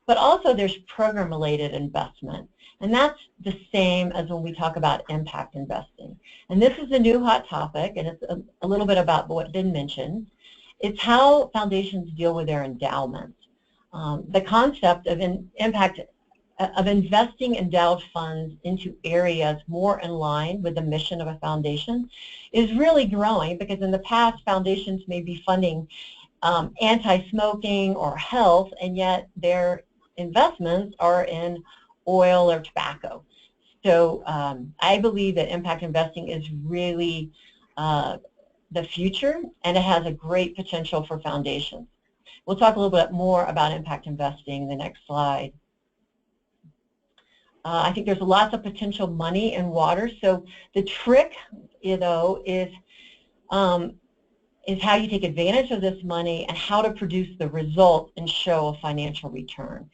But also there's program-related investment, and that's the same as when we talk about impact investing. And this is a new hot topic, and it's a little bit about what didn't mention. It's how foundations deal with their endowments. The concept of investing endowed funds into areas more in line with the mission of a foundation is really growing, because in the past foundations may be funding anti-smoking or health, and yet their investments are in oil or tobacco. So I believe that impact investing is really the future, and it has a great potential for foundations. We'll talk a little bit more about impact investing in the next slide. I think there's lots of potential money in water. So the trick, is how you take advantage of this money and how to produce the result and show a financial return.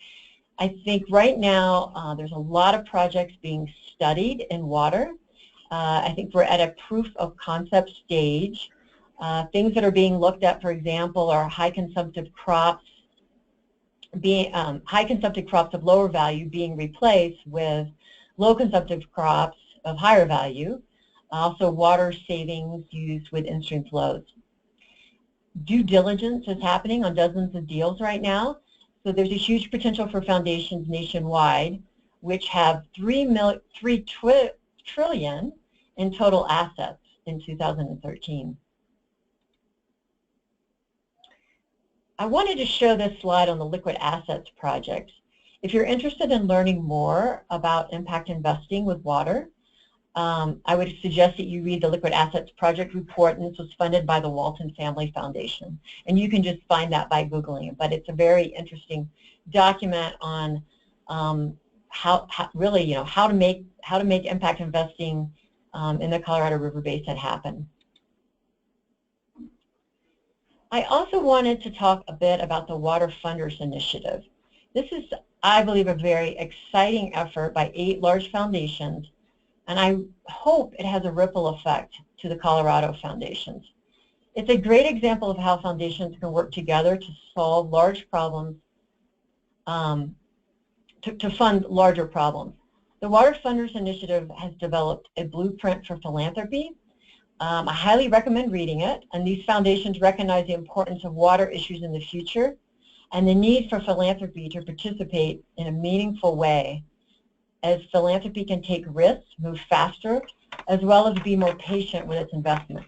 I think right now there's a lot of projects being studied in water. I think we're at a proof of concept stage. Things that are being looked at, for example, are high consumptive crops of lower value being replaced with low consumptive crops of higher value. Also water savings used with in-stream flows. Due diligence is happening on dozens of deals right now. So there's a huge potential for foundations nationwide, which have $3 trillion in total assets in 2013. I wanted to show this slide on the liquid assets project. If you're interested in learning more about impact investing with water, I would suggest that you read the Liquid Assets Project report, and this was funded by the Walton Family Foundation. And you can just find that by Googling it, but it's a very interesting document on how to make impact investing in the Colorado River Basin happen. I also wanted to talk a bit about the Water Funders Initiative. This is, I believe, a very exciting effort by 8 large foundations, and I hope it has a ripple effect to the Colorado foundations. It's a great example of how foundations can work together to solve large problems, to fund larger problems. The Water Funders Initiative has developed a blueprint for philanthropy. I highly recommend reading it, and these foundations recognize the importance of water issues in the future and the need for philanthropy to participate in a meaningful way, as philanthropy can take risks, move faster, as well as be more patient with its investment.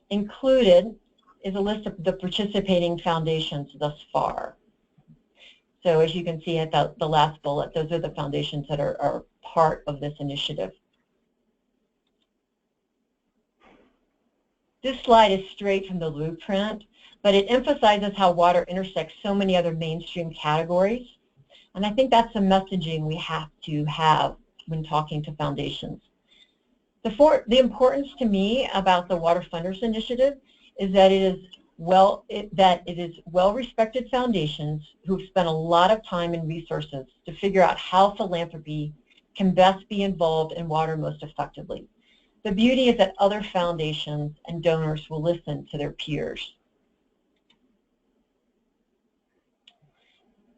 Included is a list of the participating foundations thus far. So as you can see at the last bullet, those are the foundations that are part of this initiative. This slide is straight from the blueprint, but it emphasizes how water intersects so many other mainstream categories. And I think that's the messaging we have to have when talking to foundations. The importance to me about the Water Funders Initiative is that it is well-respected foundations who've spent a lot of time and resources to figure out how philanthropy can best be involved in water most effectively. The beauty is that other foundations and donors will listen to their peers.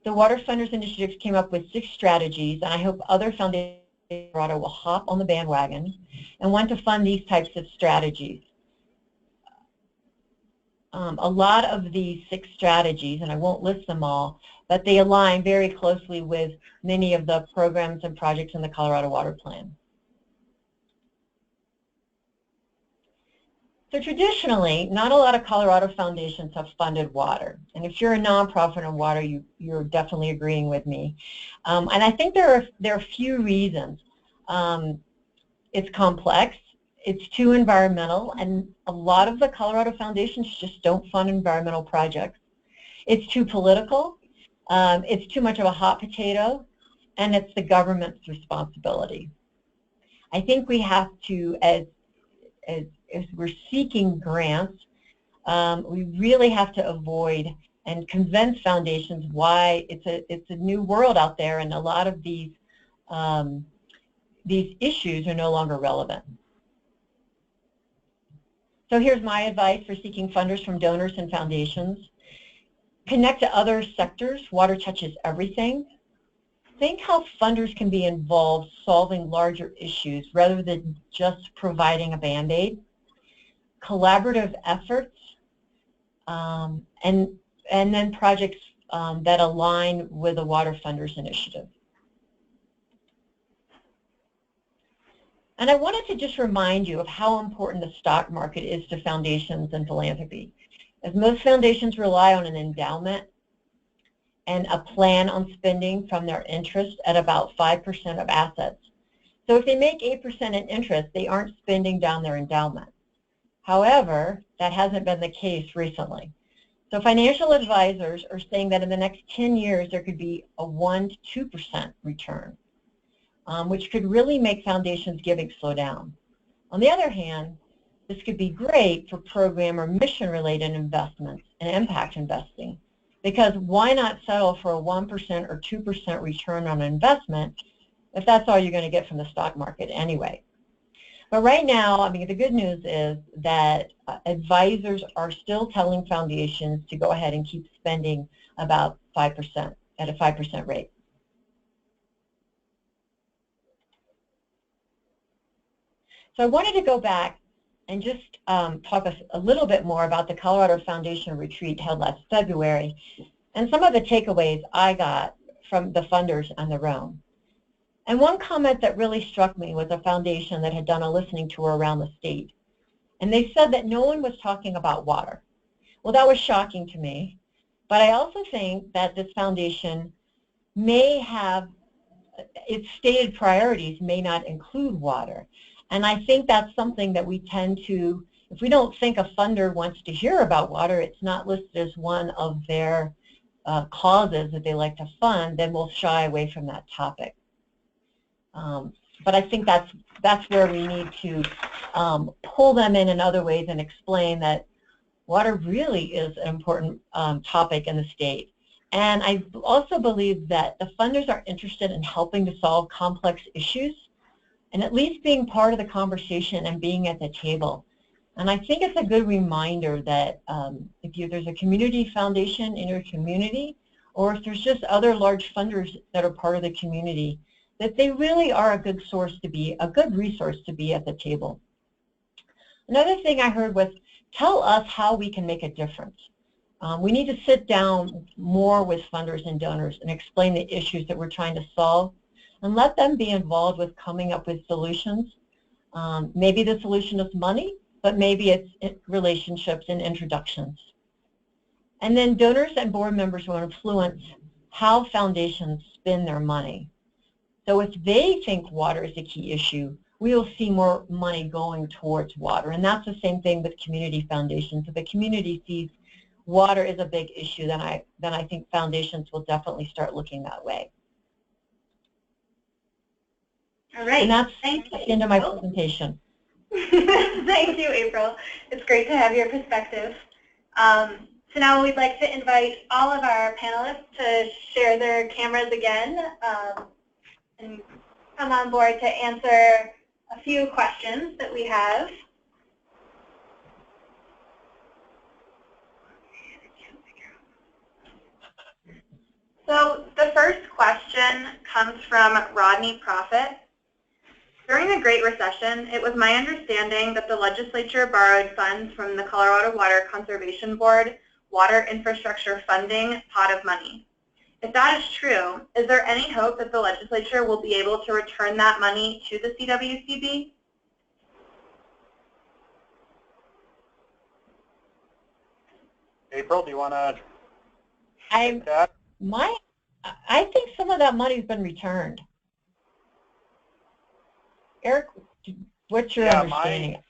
The Water Funders Initiative came up with 6 strategies, and I hope other foundations in Colorado will hop on the bandwagon and want to fund these types of strategies. A lot of these 6 strategies, and I won't list them all, but they align very closely with many of the programs and projects in the Colorado Water Plan. So traditionally, not a lot of Colorado foundations have funded water. And if you're a nonprofit in water, you're definitely agreeing with me. And I think there are a few reasons. It's complex. It's too environmental, and a lot of the Colorado foundations just don't fund environmental projects. It's too political. It's too much of a hot potato, and it's the government's responsibility. I think we have to, as we're seeking grants, we really have to avoid and convince foundations why it's a new world out there, and a lot of these issues are no longer relevant. So here's my advice for seeking funders from donors and foundations. Connect to other sectors. Water touches everything. Think how funders can be involved solving larger issues rather than just providing a Band-Aid. Collaborative efforts, and then projects that align with the Water Funders Initiative. And I wanted to just remind you of how important the stock market is to foundations and philanthropy, as most foundations rely on an endowment and a plan on spending from their interest at about 5% of assets. So if they make 8% in interest, they aren't spending down their endowment. However, that hasn't been the case recently. So financial advisors are saying that in the next 10 years, there could be a 1 to 2% return, which could really make foundations giving slow down. On the other hand, this could be great for program or mission-related investments and impact investing, because why not settle for a 1% or 2% return on investment if that's all you're going to get from the stock market anyway? But right now, I mean, the good news is that advisors are still telling foundations to go ahead and keep spending about 5%, at a 5% rate. So I wanted to go back and just talk a little bit more about the Colorado Foundation retreat held last February and some of the takeaways I got from the funders on their own. And one comment that really struck me was a foundation that had done a listening tour around the state. And they said that no one was talking about water. Well, that was shocking to me. But I also think that this foundation may have, its stated priorities may not include water. And I think that's something that we tend to, if we don't think a funder wants to hear about water, it's not listed as one of their causes that they like to fund, then we'll shy away from that topic. But I think that's where we need to pull them in other ways and explain that water really is an important topic in the state. And I also believe that the funders are interested in helping to solve complex issues and at least being part of the conversation and being at the table. And I think it's a good reminder that if there's a community foundation in your community, or if there's just other large funders that are part of the community, that they really are a good source to be, a good resource to be at the table. Another thing I heard was, tell us how we can make a difference. We need to sit down more with funders and donors and explain the issues that we're trying to solve and let them be involved with coming up with solutions. Maybe the solution is money, but maybe it's relationships and introductions. And then donors and board members will influence how foundations spend their money. So if they think water is a key issue, we will see more money going towards water. And that's the same thing with community foundations. If the community sees water is a big issue, then I think foundations will definitely start looking that way. All right. And that's the end of my presentation. Thank you, April. It's great to have your perspective. So now we'd like to invite all of our panelists to share their cameras again and come on board to answer a few questions that we have. So the first question comes from Rodney Profit. During the Great Recession, it was my understanding that the legislature borrowed funds from the Colorado Water Conservation Board Water Infrastructure Funding pot of money. If that is true, is there any hope that the legislature will be able to return that money to the CWCB? April, do you want to I take that? think some of that money's been returned. Eric, what's your understanding?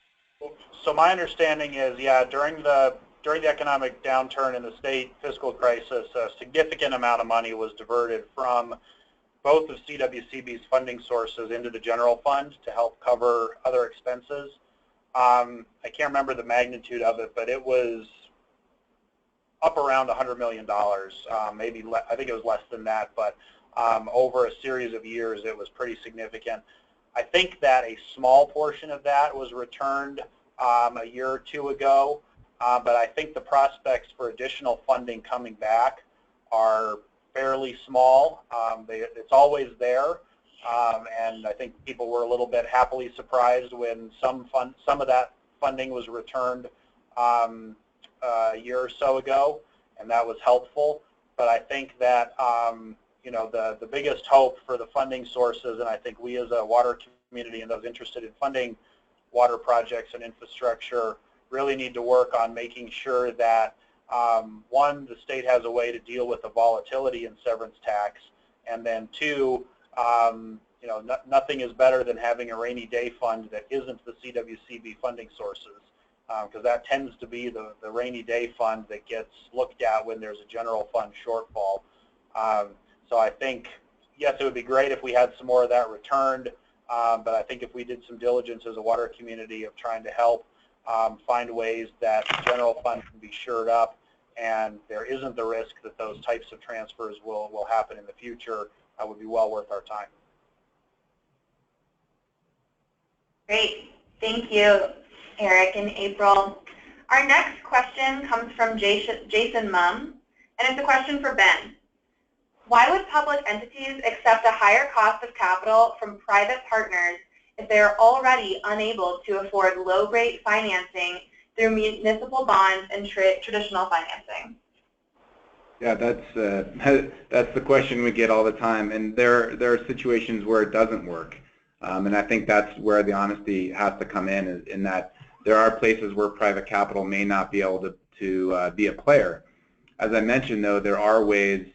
So my understanding is, yeah, during the economic downturn in the state fiscal crisis, a significant amount of money was diverted from both of CWCB's funding sources into the general fund to help cover other expenses. I can't remember the magnitude of it, but it was up around $100 million, maybe I think it was less than that, but over a series of years, it was pretty significant. I think that a small portion of that was returned a year or two ago, but I think the prospects for additional funding coming back are fairly small. It's always there, and I think people were a little bit happily surprised when some of that funding was returned a year or so ago, and that was helpful. But I think that you know, the biggest hope for the funding sources, and I think we as a water community and those interested in funding water projects and infrastructure really need to work on making sure that one, the state has a way to deal with the volatility in severance tax, and then two, you know, nothing is better than having a rainy day fund that isn't the CWCB funding sources, because that tends to be the rainy day fund that gets looked at when there's a general fund shortfall. So I think, yes, it would be great if we had some more of that returned, but I think if we did some diligence as a water community of trying to help find ways that the general fund can be shored up and there isn't the risk that those types of transfers will happen in the future, would be well worth our time. Great. Thank you, Eric and April. Our next question comes from Jason Mum, and it's a question for Ben. Why would public entities accept a higher cost of capital from private partners if they are already unable to afford low-rate financing through municipal bonds and traditional financing? Yeah, that's the question we get all the time, and there are situations where it doesn't work, and I think that's where the honesty has to come in that there are places where private capital may not be able to be a player. As I mentioned, though, there are ways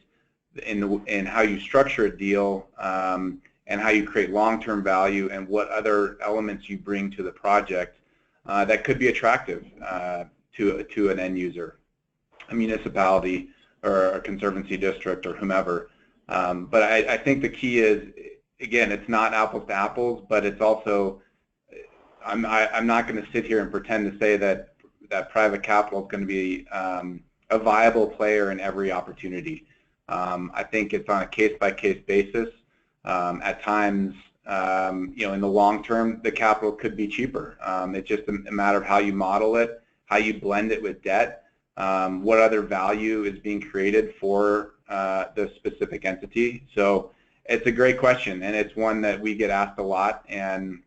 in how you structure a deal and how you create long-term value and what other elements you bring to the project that could be attractive to an end user, a municipality or a conservancy district or whomever. But I think the key is, again, it's not apples to apples, but it's also, I'm not going to sit here and pretend to say that private capital is going to be a viable player in every opportunity. I think it's on a case-by-case basis. At times, you know, in the long term, the capital could be cheaper. It's just a matter of how you model it, how you blend it with debt, what other value is being created for the specific entity. So it's a great question, and it's one that we get asked a lot. And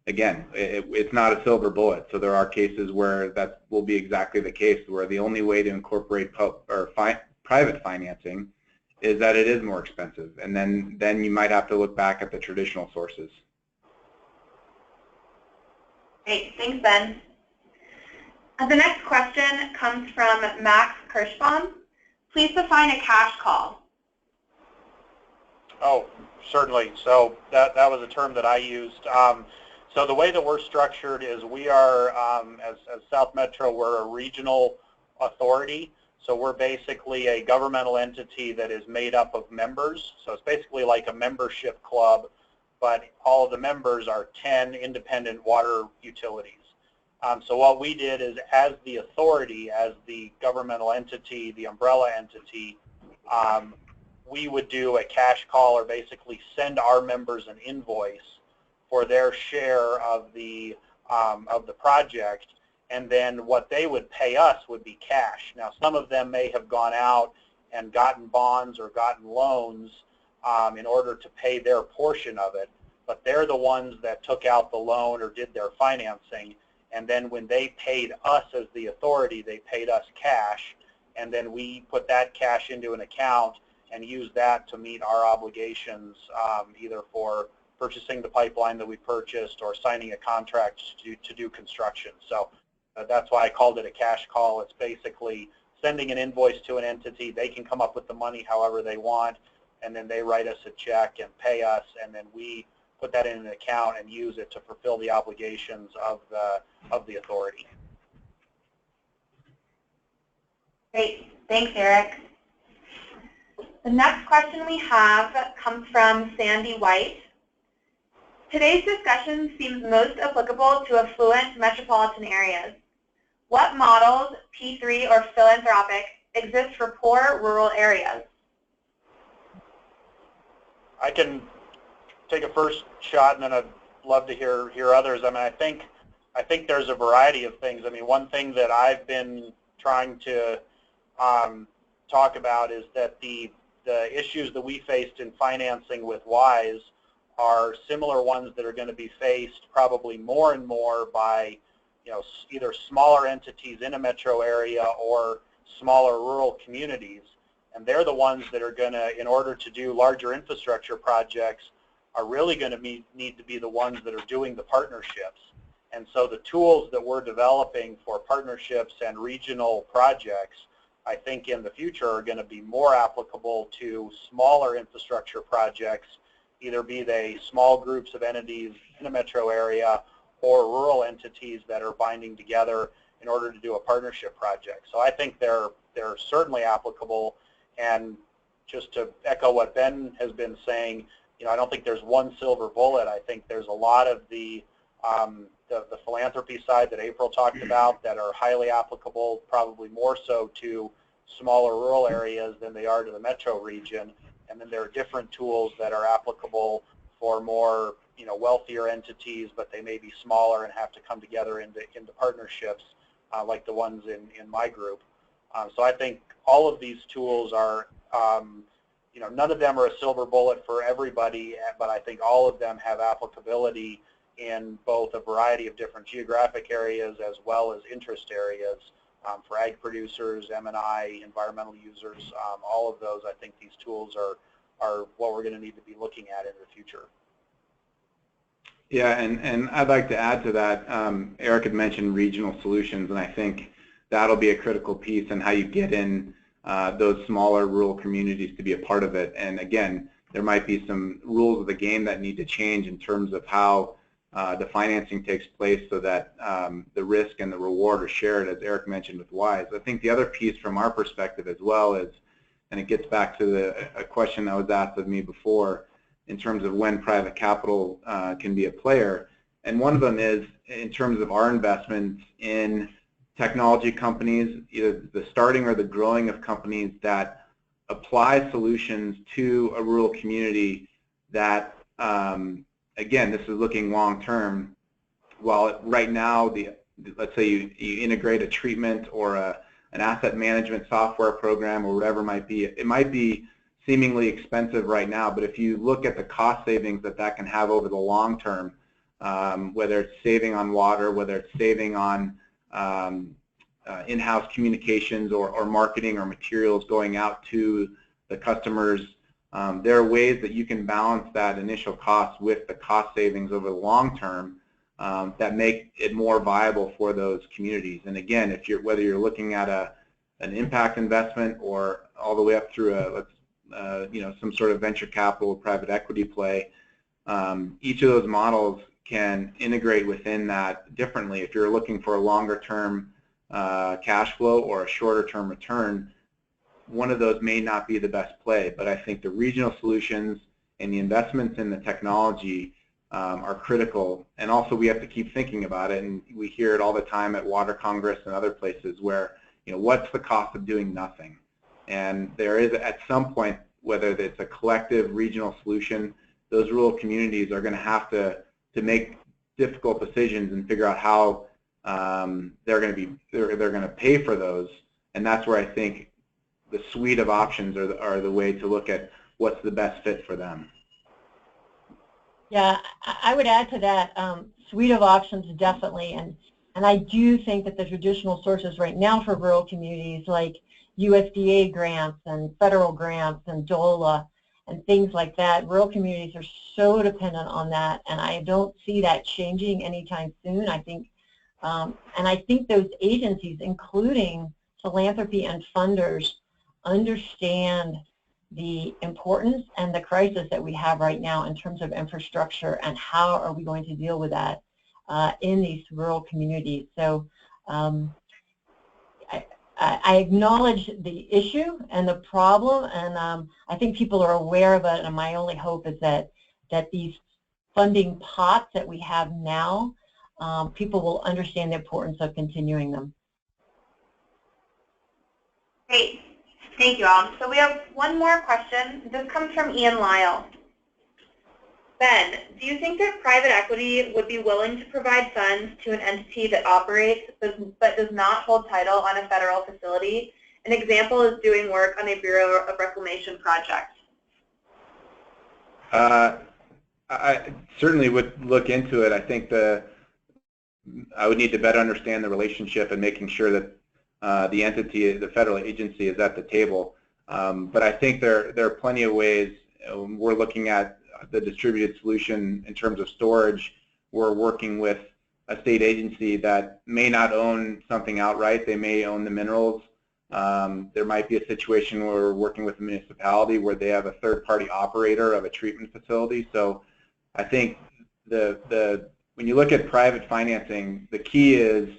again, it's not a silver bullet. So there are cases where that will be exactly the case, where the only way to incorporate private financing is that it is more expensive, and then you might have to look back at the traditional sources. Great, thanks, Ben. The next question comes from Max Kirschbaum. Please define a cash call. Oh, certainly. So that was a term that I used. So the way that we're structured is we are, as South Metro, we're a regional authority. So we're basically a governmental entity that is made up of members. So it's basically like a membership club, but all of the members are 10 independent water utilities. So what we did is, as the authority, as the governmental entity, the umbrella entity, we would do a cash call, or basically send our members an invoice for their share of the project, and then what they would pay us would be cash. Now, some of them may have gone out and gotten bonds or gotten loans in order to pay their portion of it, but they're the ones that took out the loan or did their financing, and then when they paid us as the authority, they paid us cash, and then we put that cash into an account and use that to meet our obligations, either for purchasing the pipeline that we purchased or signing a contract to do construction. So that's why I called it a cash call. It's basically sending an invoice to an entity. They can come up with the money however they want, and then they write us a check and pay us, and then we put that in an account and use it to fulfill the obligations of the authority. Great. Thanks, Eric. The next question we have comes from Sandy White. Today's discussion seems most applicable to affluent metropolitan areas. What models, P3 or philanthropic, exist for poor rural areas? I can take a first shot, and then I'd love to hear others. I mean, I think there's a variety of things. I mean, one thing that I've been trying to talk about is that the issues that we faced in financing with WISE are similar ones that are going to be faced probably more and more by, you know, either smaller entities in a metro area or smaller rural communities. And they're the ones that are going to, in order to do larger infrastructure projects, are really going to need to be the ones that are doing the partnerships. And so the tools that we're developing for partnerships and regional projects, I think in the future are going to be more applicable to smaller infrastructure projects, either be they small groups of entities in a metro area or rural entities that are binding together in order to do a partnership project. So I think they're certainly applicable. And just to echo what Ben has been saying, you know, I don't think there's one silver bullet. I think there's a lot of the philanthropy side that April talked about that are highly applicable, probably more so to smaller rural areas than they are to the metro region. And then there are different tools that are applicable for more, you know, wealthier entities, but they may be smaller and have to come together into partnerships like the ones in my group. So I think all of these tools are, you know, none of them are a silver bullet for everybody, but I think all of them have applicability in both a variety of different geographic areas as well as interest areas for ag producers, M&I, environmental users, all of those. I think these tools are what we're going to need to be looking at in the future. Yeah, and I'd like to add to that. Eric had mentioned regional solutions, and I think that'll be a critical piece in how you get in those smaller rural communities to be a part of it. And again, there might be some rules of the game that need to change in terms of how the financing takes place so that the risk and the reward are shared, as Eric mentioned with WISE. I think the other piece from our perspective as well is, and it gets back to a question that was asked of me before, in terms of when private capital can be a player. And one of them is in terms of our investments in technology companies, either the starting or the growing of companies that apply solutions to a rural community that, again, this is looking long term. While right now, let's say you integrate a treatment or an asset management software program or whatever it might be seemingly expensive right now, but if you look at the cost savings that can have over the long term, whether it's saving on water, whether it's saving on in-house communications or marketing or materials going out to the customers, there are ways that you can balance that initial cost with the cost savings over the long term that make it more viable for those communities. And again, whether you're looking at an impact investment or all the way up through some sort of venture capital or private equity play, each of those models can integrate within that differently. If you're looking for a longer term cash flow or a shorter term return, one of those may not be the best play. But I think the regional solutions and the investments in the technology are critical. And also we have to keep thinking about it, and we hear it all the time at Water Congress and other places where, you know, what's the cost of doing nothing? And there is, at some point, whether it's a collective regional solution, those rural communities are going to have to to make difficult decisions and figure out how they're going to pay for those. And that's where I think the suite of options are the way to look at what's the best fit for them. Yeah, I would add to that, suite of options definitely, and I do think that the traditional sources right now for rural communities like USDA grants and federal grants and DOLA and things like that, rural communities are so dependent on that, and I don't see that changing anytime soon. I think, and I think those agencies, including philanthropy and funders, understand the importance and the crisis that we have right now in terms of infrastructure and how are we going to deal with that in these rural communities. So I acknowledge the issue and the problem, and I think people are aware of it, and my only hope is that these funding pots that we have now, people will understand the importance of continuing them. Great. Thank you all. So we have one more question. This comes from Ian Lyle. Ben, do you think that private equity would be willing to provide funds to an entity that operates but does not hold title on a federal facility? An example is doing work on a Bureau of Reclamation project. I certainly would look into it. I think I would need to better understand the relationship and making sure that the entity, the federal agency, is at the table. But I think there are plenty of ways. We're looking at the distributed solution in terms of storage. We're working with a state agency that may not own something outright. They may own the minerals. There might be a situation where we're working with a municipality where they have a third-party operator of a treatment facility. So I think when you look at private financing, the key is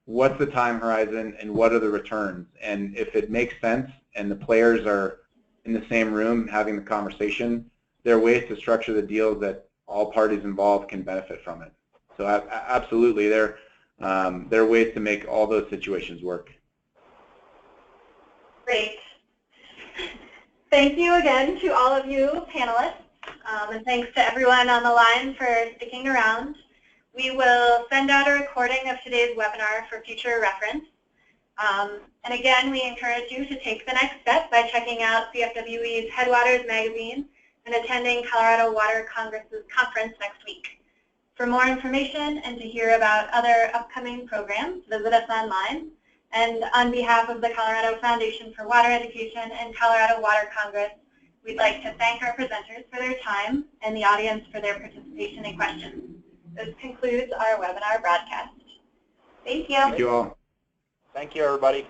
what's the time horizon and what are the returns? And if it makes sense and the players are in the same room having the conversation, there are ways to structure the deals that all parties involved can benefit from it. So absolutely, there are ways to make all those situations work. Great. Thank you again to all of you panelists, and thanks to everyone on the line for sticking around. We will send out a recording of today's webinar for future reference. And again, we encourage you to take the next step by checking out CFWE's Headwaters magazine and attending Colorado Water Congress's conference next week. For more information and to hear about other upcoming programs, visit us online. And on behalf of the Colorado Foundation for Water Education and Colorado Water Congress, we'd like to thank our presenters for their time and the audience for their participation and questions. This concludes our webinar broadcast. Thank you. Thank you all. Thank you, everybody.